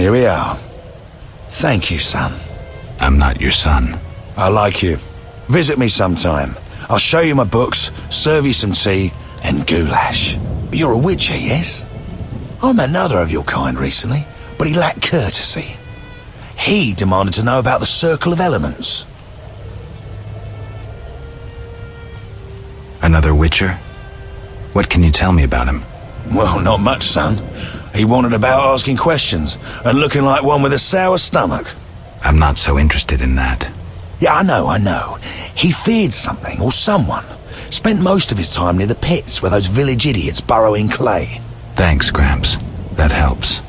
Here we are. Thank you, son. I'm not your son. I like you. Visit me sometime. I'll show you my books, serve you some tea, and goulash. You're a witcher, yes? I met another of your kind recently, but he lacked courtesy. He demanded to know about the Circle of Elements. Another Witcher? What can you tell me about him? Well, not much, son. He wanted about asking questions, and looking like one with a sour stomach. I'm not so interested in that. Yeah, I know. He feared something or someone. Spent most of his time near the pits where those village idiots burrow in clay. Thanks, Gramps. That helps.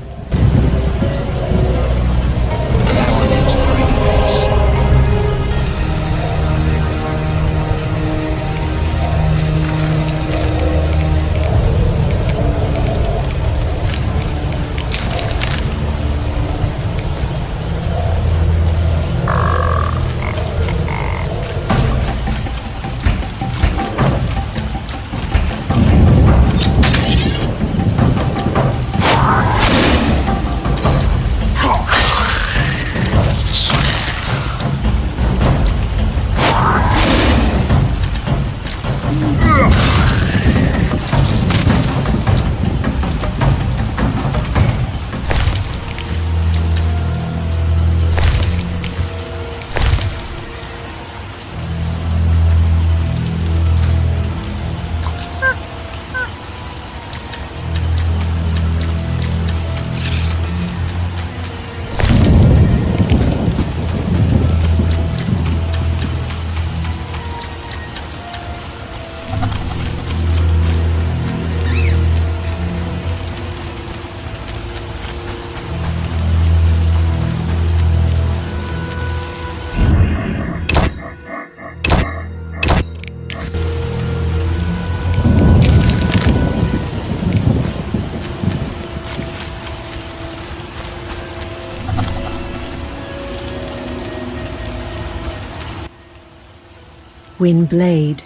Gwynblade.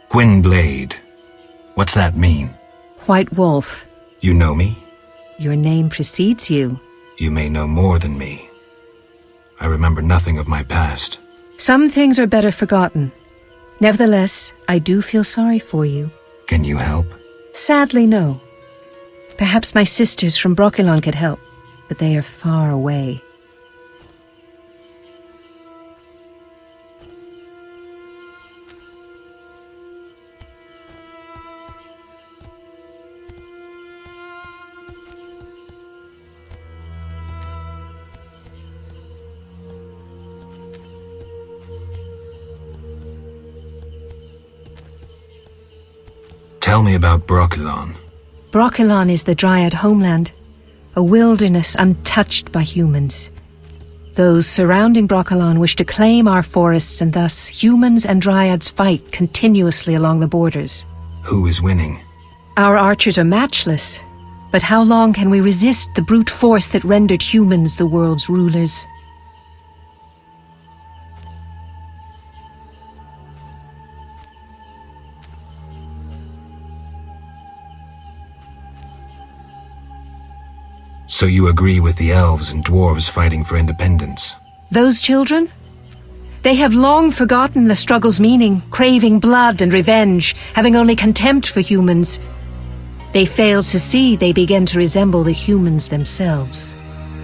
Gwynblade. What's that mean? White Wolf. You know me? Your name precedes you. You may know more than me. I remember nothing of my past. Some things are better forgotten. Nevertheless, I do feel sorry for you. Can you help? Sadly, no. Perhaps my sisters from Brokilon could help, but they are far away. Tell me about Brokilon. Brokilon is the Dryad homeland, a wilderness untouched by humans. Those surrounding Brokilon wish to claim our forests, and thus humans and Dryads fight continuously along the borders. Who is winning? Our archers are matchless, but how long can we resist the brute force that rendered humans the world's rulers? So you agree with the elves and dwarves fighting for independence? Those children? They have long forgotten the struggle's meaning, craving blood and revenge, having only contempt for humans. They fail to see they begin to resemble the humans themselves.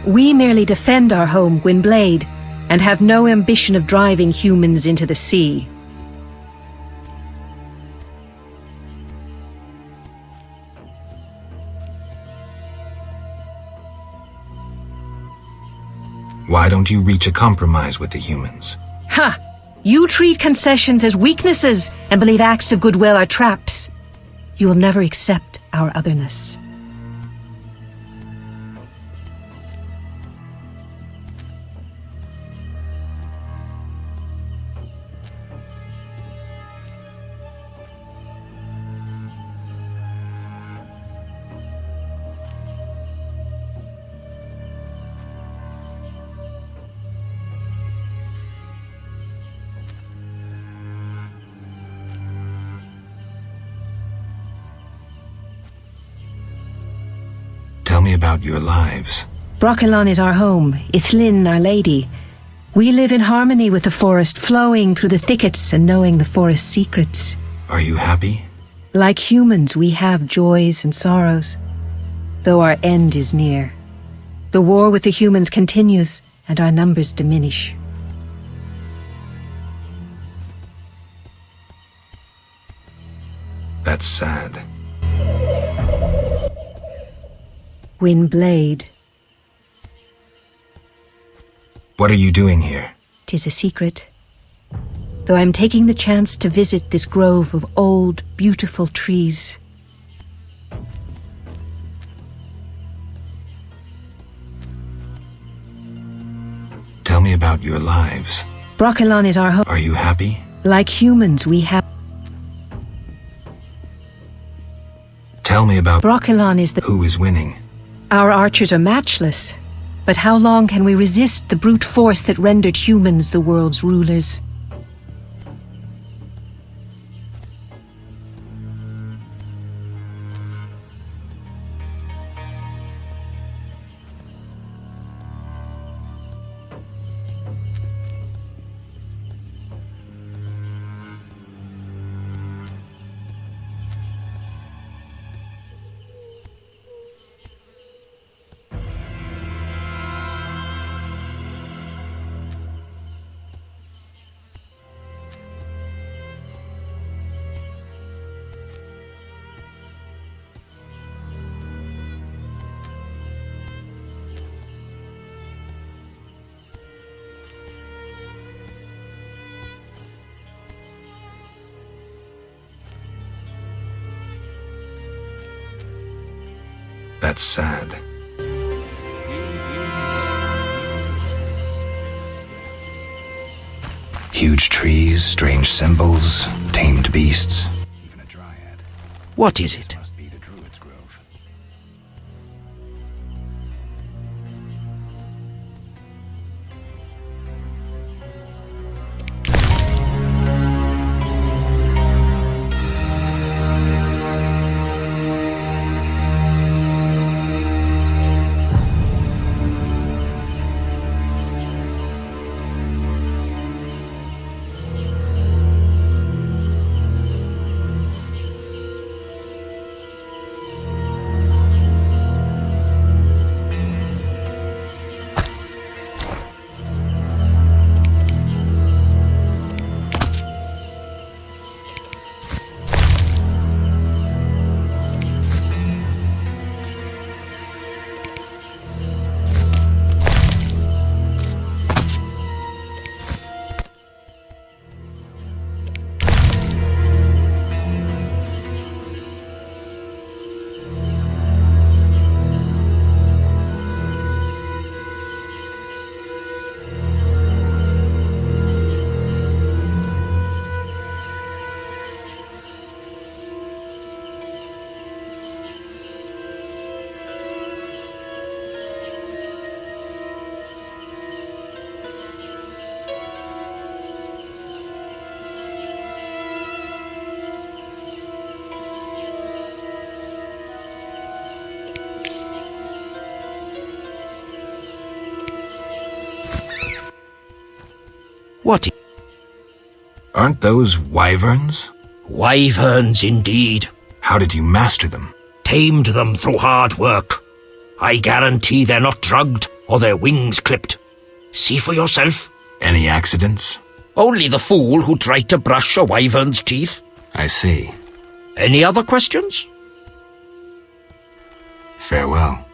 We merely defend our home, Gwynblade, and have no ambition of driving humans into the sea. Why don't you reach a compromise with the humans? Ha! You treat concessions as weaknesses and believe acts of goodwill are traps. You will never accept our otherness. Tell me about your lives. Brochelon is our home, Ithlin our lady. We live in harmony with the forest, flowing through the thickets and knowing the forest's secrets. Are you happy? Like humans, we have joys and sorrows, though our end is near. The war with the humans continues, and our numbers diminish. That's sad. Windblade. What are you doing here? 'Tis a secret. Though I'm taking the chance to visit this grove of old, beautiful trees. Tell me about your lives. Brochelon is our home. Are you happy? Like humans, we have... Tell me about... Brochelon is the... Who is winning? Our archers are matchless. But how long can we resist the brute force that rendered humans the world's rulers? That's sad. Huge trees, strange symbols, tamed beasts. Even a dryad. What is it? Must be the druid's grove. What? Aren't those wyverns? Wyverns indeed. How did you master them? Tamed them through hard work. I guarantee they're not drugged or their wings clipped. See for yourself. Any accidents? Only the fool who tried to brush a wyvern's teeth. I see. Any other questions? Farewell.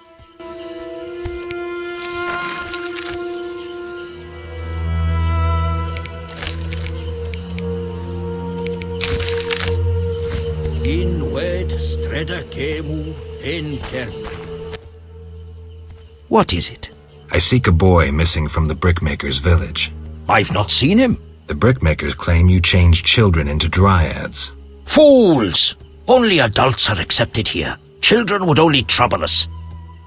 What is it? I seek a boy missing from the brickmaker's village. I've not seen him. The brickmakers claim you changed children into dryads. Fools! Only adults are accepted here. Children would only trouble us.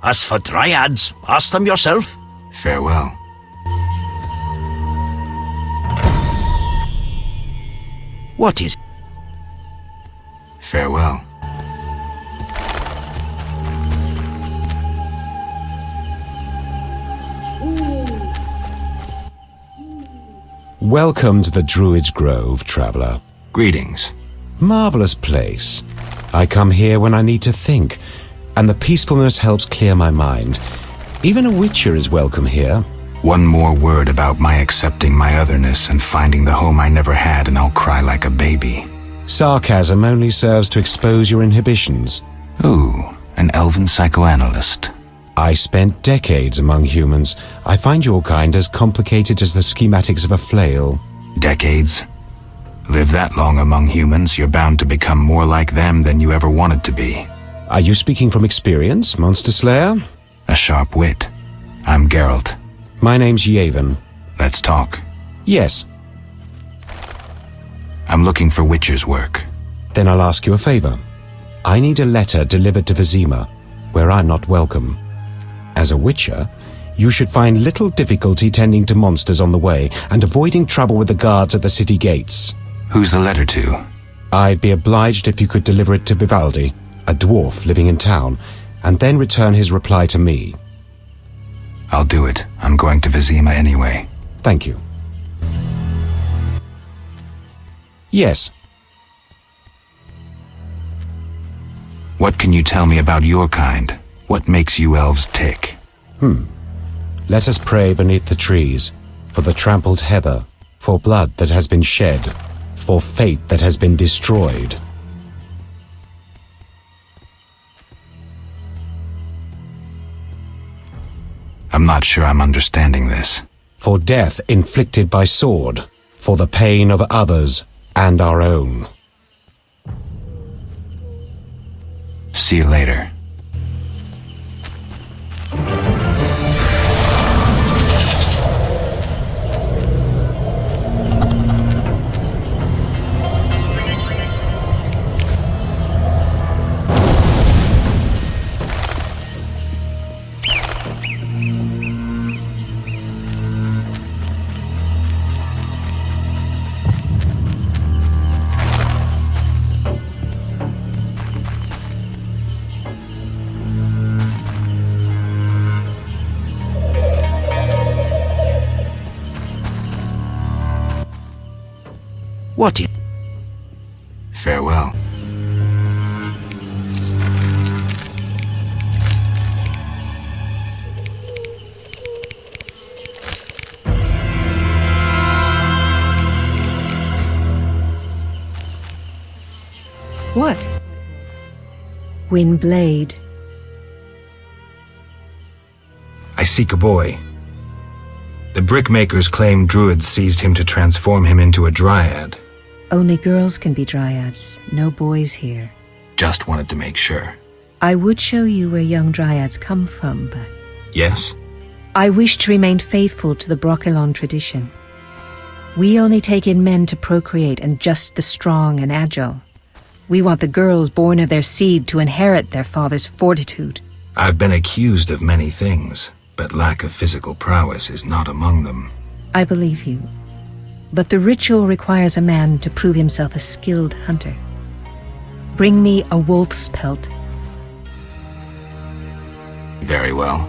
As for dryads, ask them yourself. Farewell. What is? Farewell. Welcome to the Druid's Grove, traveler. Greetings. Marvelous place. I come here when I need to think, and the peacefulness helps clear my mind. Even a witcher is welcome here. One more word about my accepting my otherness and finding the home I never had, and I'll cry like a baby. Sarcasm only serves to expose your inhibitions. Ooh, an elven psychoanalyst. I spent decades among humans. I find your kind as complicated as the schematics of a flail. Decades? Live that long among humans, you're bound to become more like them than you ever wanted to be. Are you speaking from experience, Monster Slayer? A sharp wit. I'm Geralt. My name's Yavin. Let's talk. Yes. I'm looking for witcher's work. Then I'll ask you a favor. I need a letter delivered to Vizima, where I'm not welcome. As a witcher, you should find little difficulty tending to monsters on the way and avoiding trouble with the guards at the city gates. Who's the letter to? I'd be obliged if you could deliver it to Vivaldi, a dwarf living in town, and then return his reply to me. I'll do it. I'm going to Vizima anyway. Thank you. Yes. What can you tell me about your kind? What makes you elves tick? Let us pray beneath the trees, for the trampled heather, for blood that has been shed, for fate that has been destroyed. I'm not sure I'm understanding this. For death inflicted by sword, for the pain of others and our own. See you later. What is... Farewell. What? Windblade. I seek a boy. The brickmakers claim druids seized him to transform him into a dryad. Only girls can be dryads, no boys here. Just wanted to make sure. I would show you where young dryads come from, but... Yes? I wish to remain faithful to the Brokilon tradition. We only take in men to procreate, and just the strong and agile. We want the girls born of their seed to inherit their father's fortitude. I've been accused of many things, but lack of physical prowess is not among them. I believe you. But the ritual requires a man to prove himself a skilled hunter. Bring me a wolf's pelt. Very well.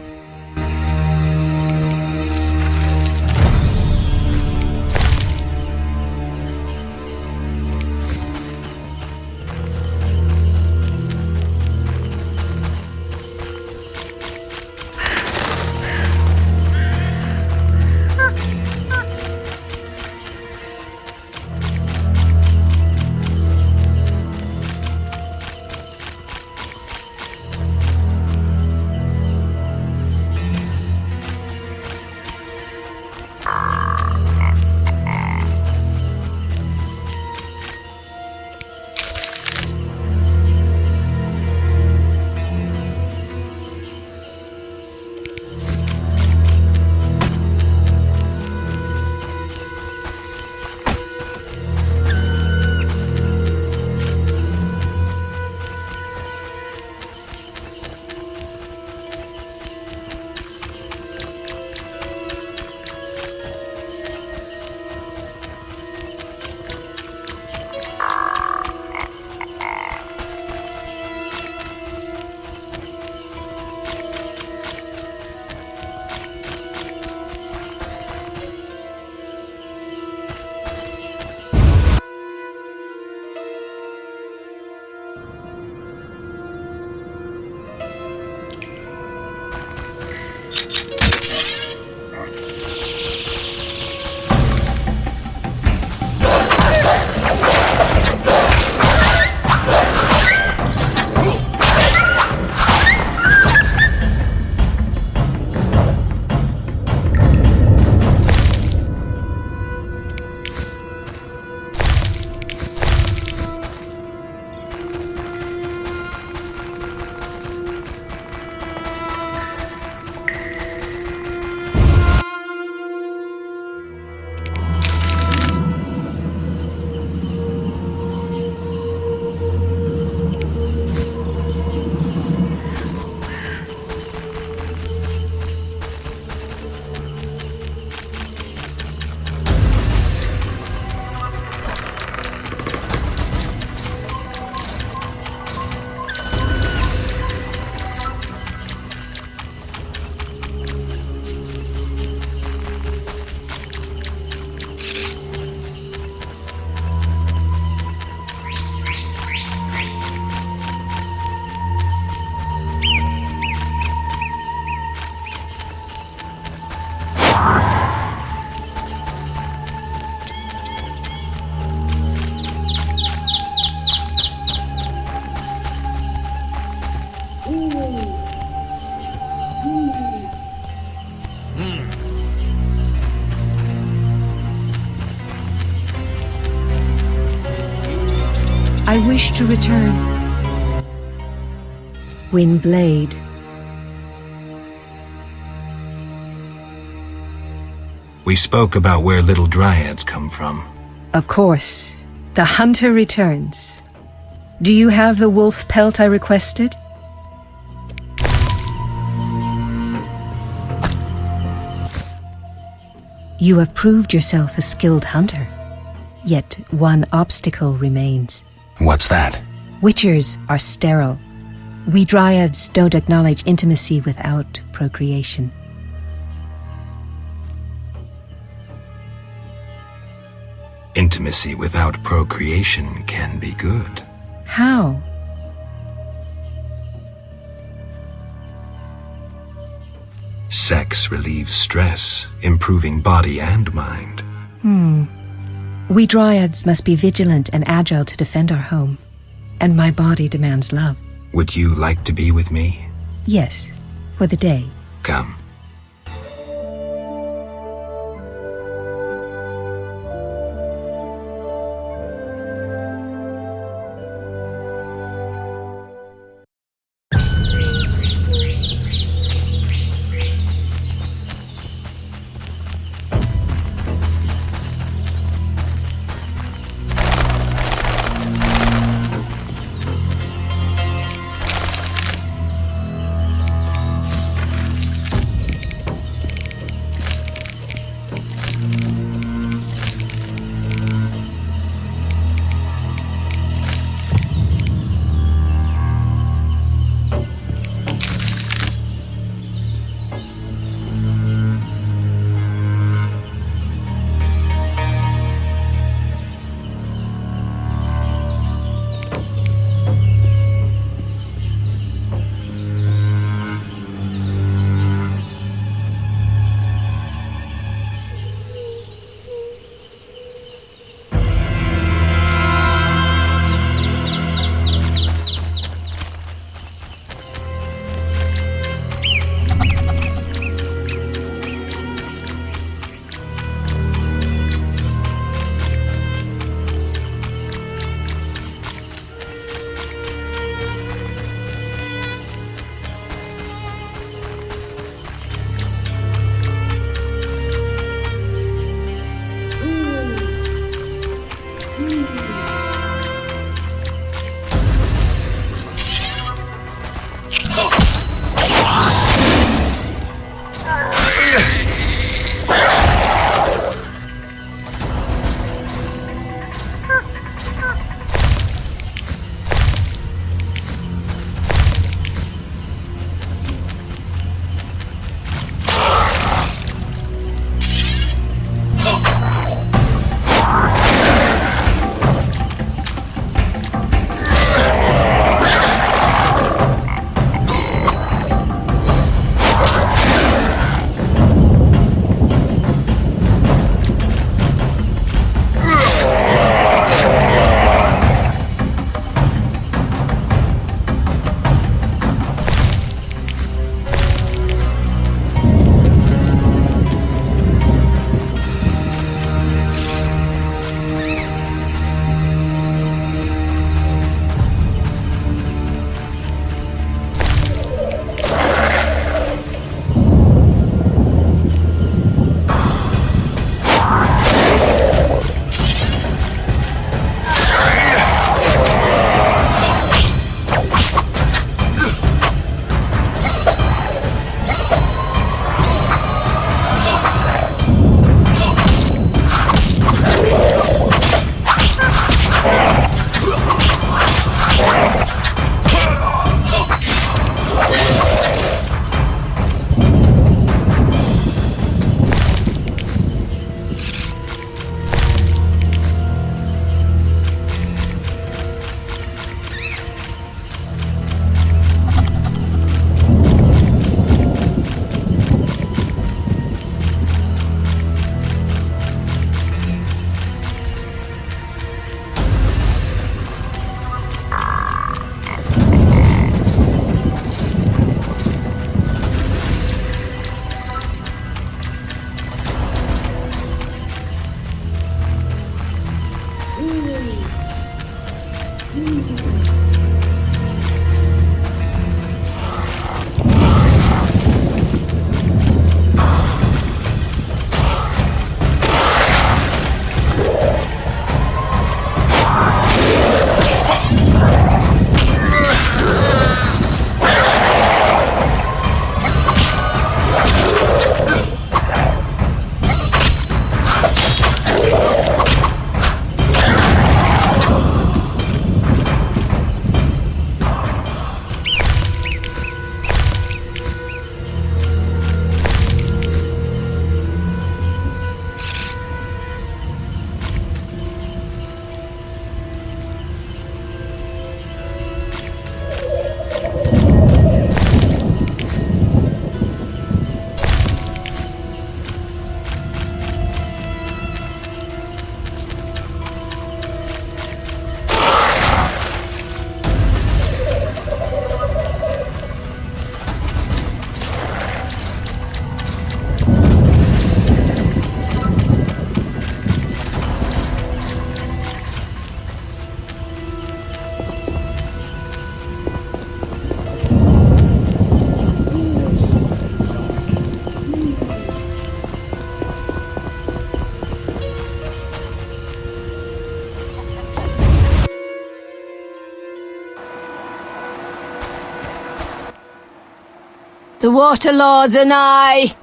wish to return. Windblade. We spoke about where little dryads come from. Of course. The hunter returns. Do you have the wolf pelt I requested? You have proved yourself a skilled hunter. Yet one obstacle remains. What's that? Witchers are sterile. We dryads don't acknowledge intimacy without procreation. Intimacy without procreation can be good. How? Sex relieves stress, improving body and mind. We dryads must be vigilant and agile to defend our home. And my body demands love. Would you like to be with me? Yes, for the day. Come. The Water Lords and I.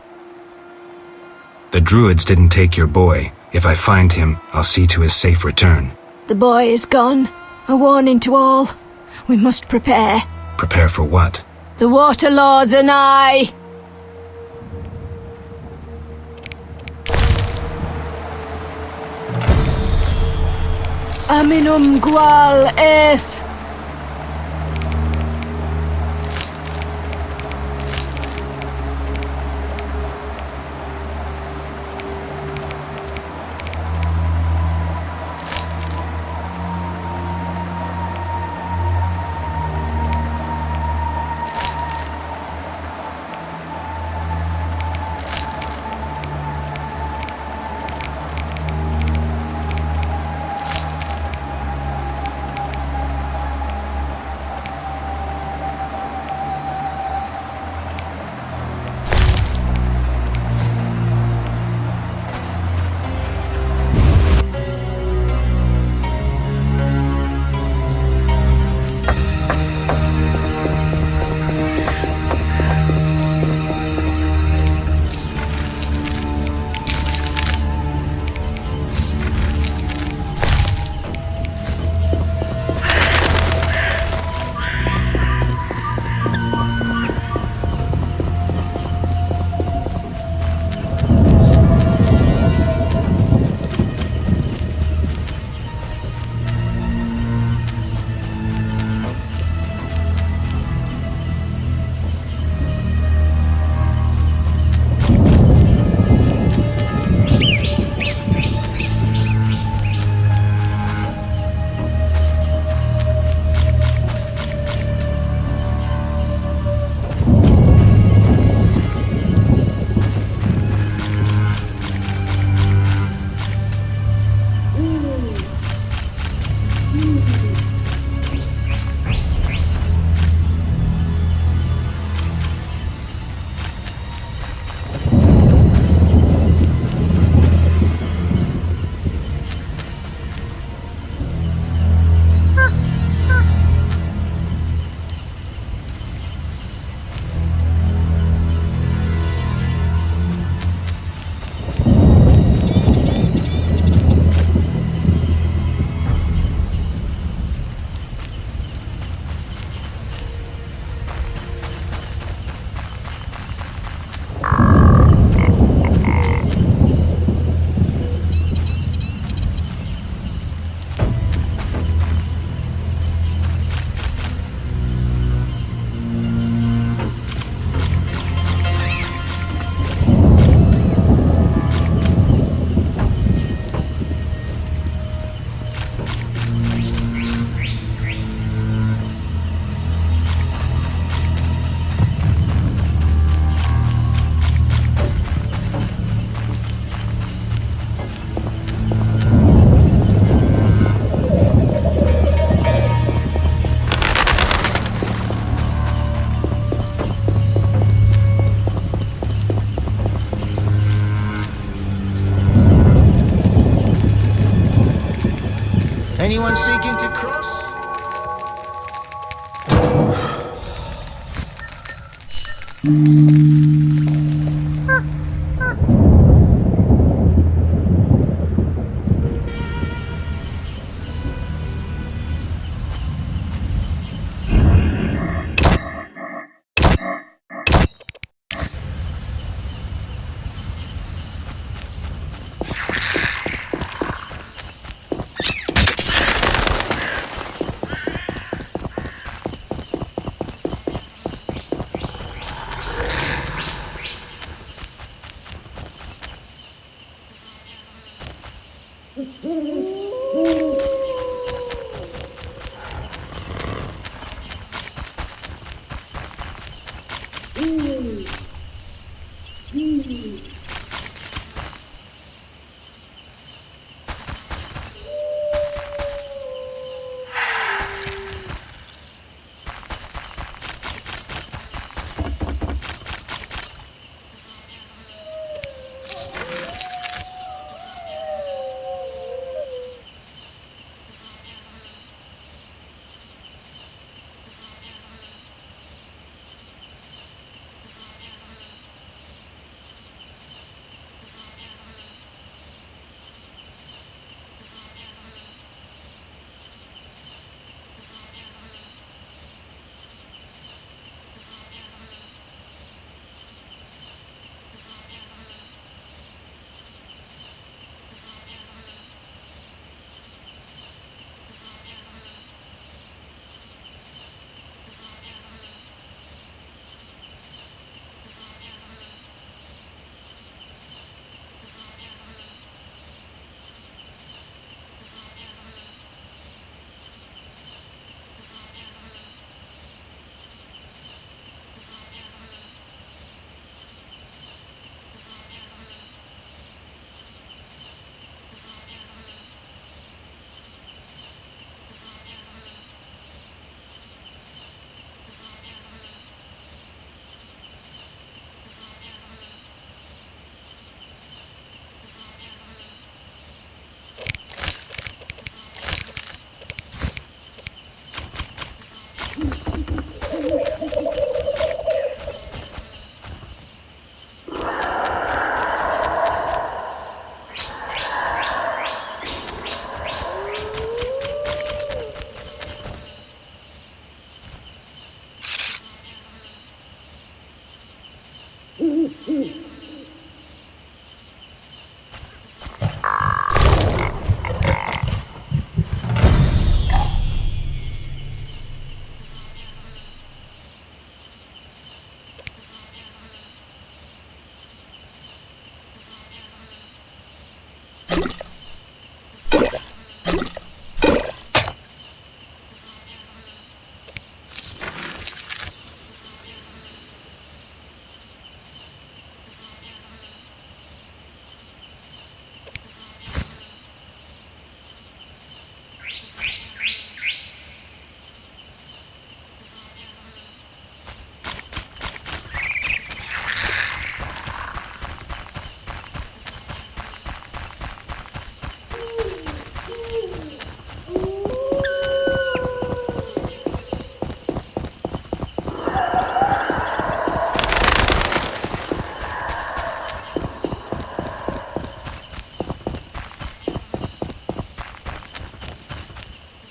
The Druids didn't take your boy. If I find him, I'll see to his safe return. The boy is gone. A warning to all. We must prepare. Prepare for what? The Water Lords and I. Aminum Gwal Eth. Anyone seeking to cross?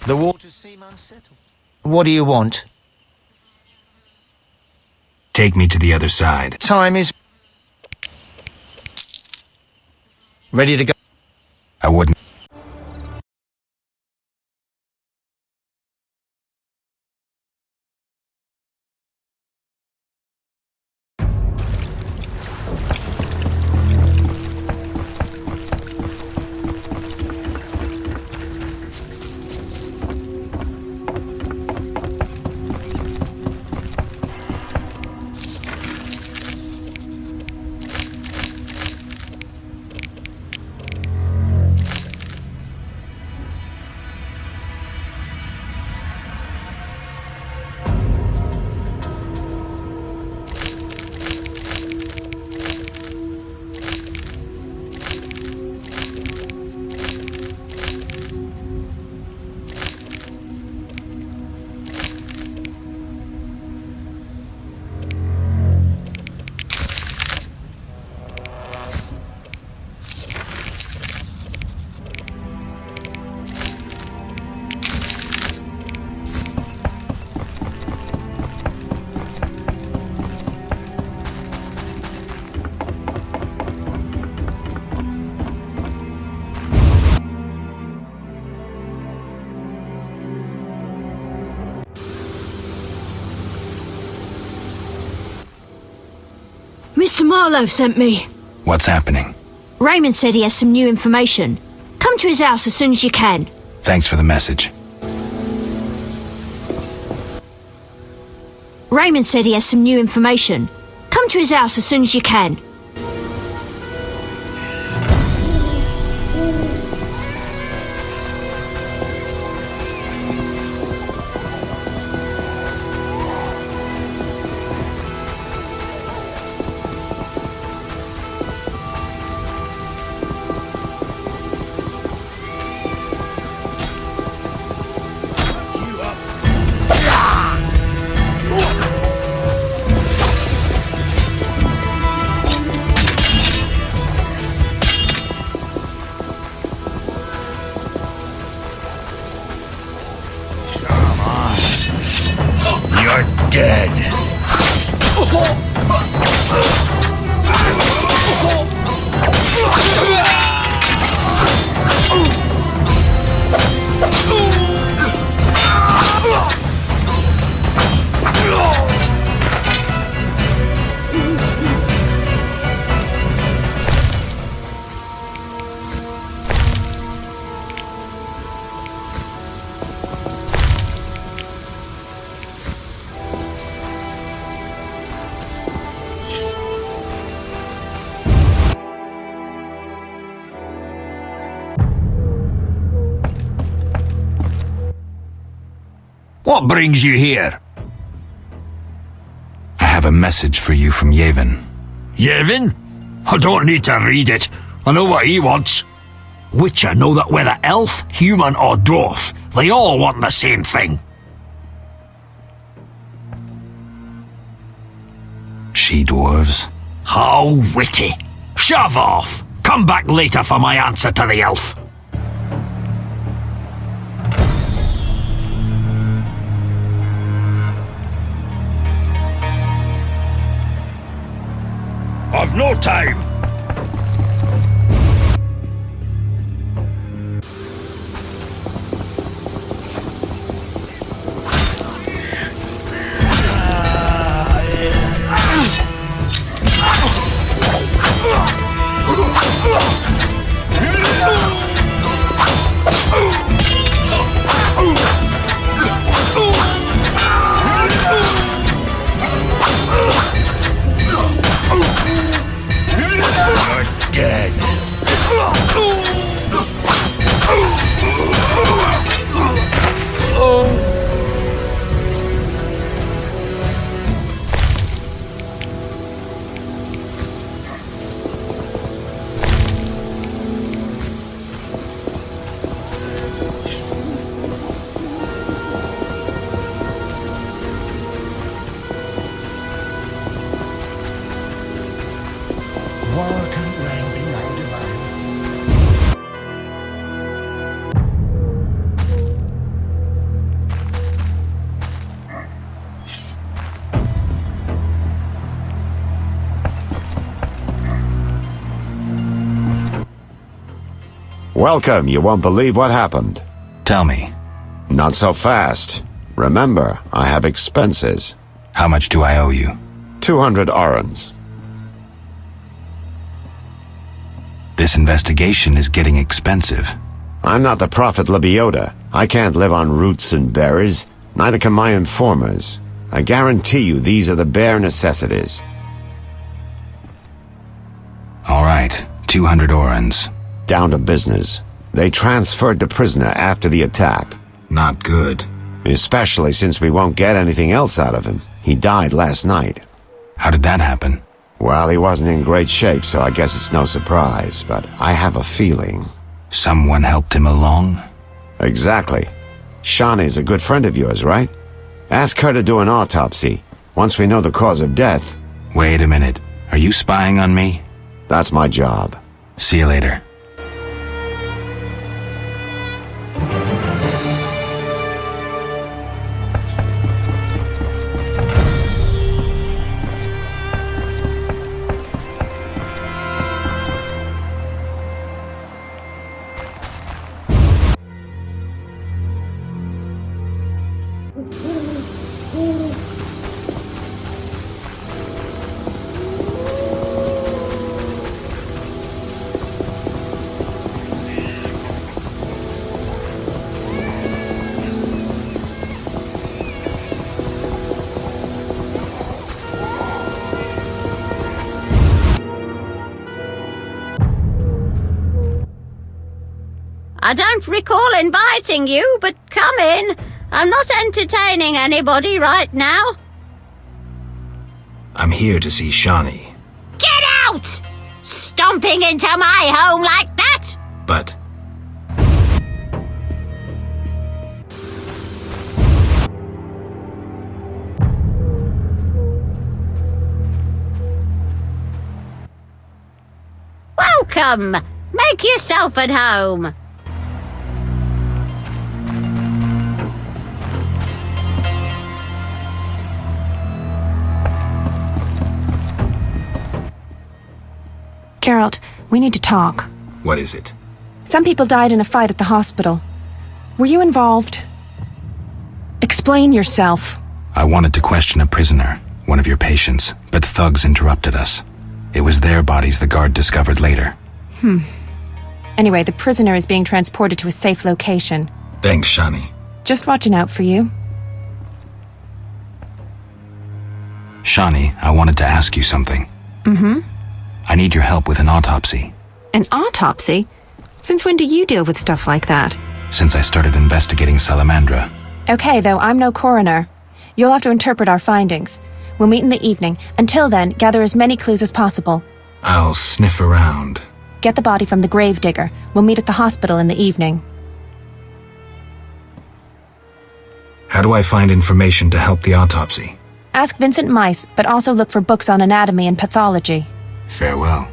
The waters seem unsettled. What do you want? Take me to the other side. Time is... ready to go. I wouldn't. Mr. Marlowe sent me. What's happening? Raymond said he has some new information. Come to his house as soon as you can. Thanks for the message. Raymond said he has some new information. Come to his house as soon as you can. Dead. What brings you here? I have a message for you from Yevon. Yevon? I don't need to read it. I know what he wants. Witcher know that whether elf, human or dwarf, they all want the same thing. She-dwarves? How witty. Shove off. Come back later for my answer to the elf. no time. Dead. Welcome. You won't believe what happened. Tell me. Not so fast. Remember, I have expenses. How much do I owe you? 200 orens. This investigation is getting expensive. I'm not the Prophet Lebioda. I can't live on roots and berries. Neither can my informers. I guarantee you these are the bare necessities. All right, 200 orens. Down to business. They transferred the prisoner after the attack. Not good. Especially since we won't get anything else out of him. He died last night. How did that happen? Well, he wasn't in great shape, so I guess it's no surprise, but I have a feeling. Someone helped him along? Exactly. Shawnee's a good friend of yours, right? Ask her to do an autopsy, once we know the cause of death. Wait a minute. Are you spying on me? That's my job. See you later. I don't recall inviting you, but come in. I'm not entertaining anybody right now. I'm here to see Shawnee. Get out! Stomping into my home like that? But... Welcome. Make yourself at home. Geralt, we need to talk. What is it? Some people died in a fight at the hospital. Were you involved? Explain yourself. I wanted to question a prisoner, one of your patients, but thugs interrupted us. It was their bodies the guard discovered later. Anyway, the prisoner is being transported to a safe location. Thanks, Shawnee. Just watching out for you. Shawnee, I wanted to ask you something. I need your help with an autopsy. An autopsy? Since when do you deal with stuff like that? Since I started investigating Salamandra. Okay, though, I'm no coroner. You'll have to interpret our findings. We'll meet in the evening. Until then, gather as many clues as possible. I'll sniff around. Get the body from the gravedigger. We'll meet at the hospital in the evening. How do I find information to help the autopsy? Ask Vincent Mice, but also look for books on anatomy and pathology. Farewell.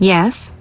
Yes?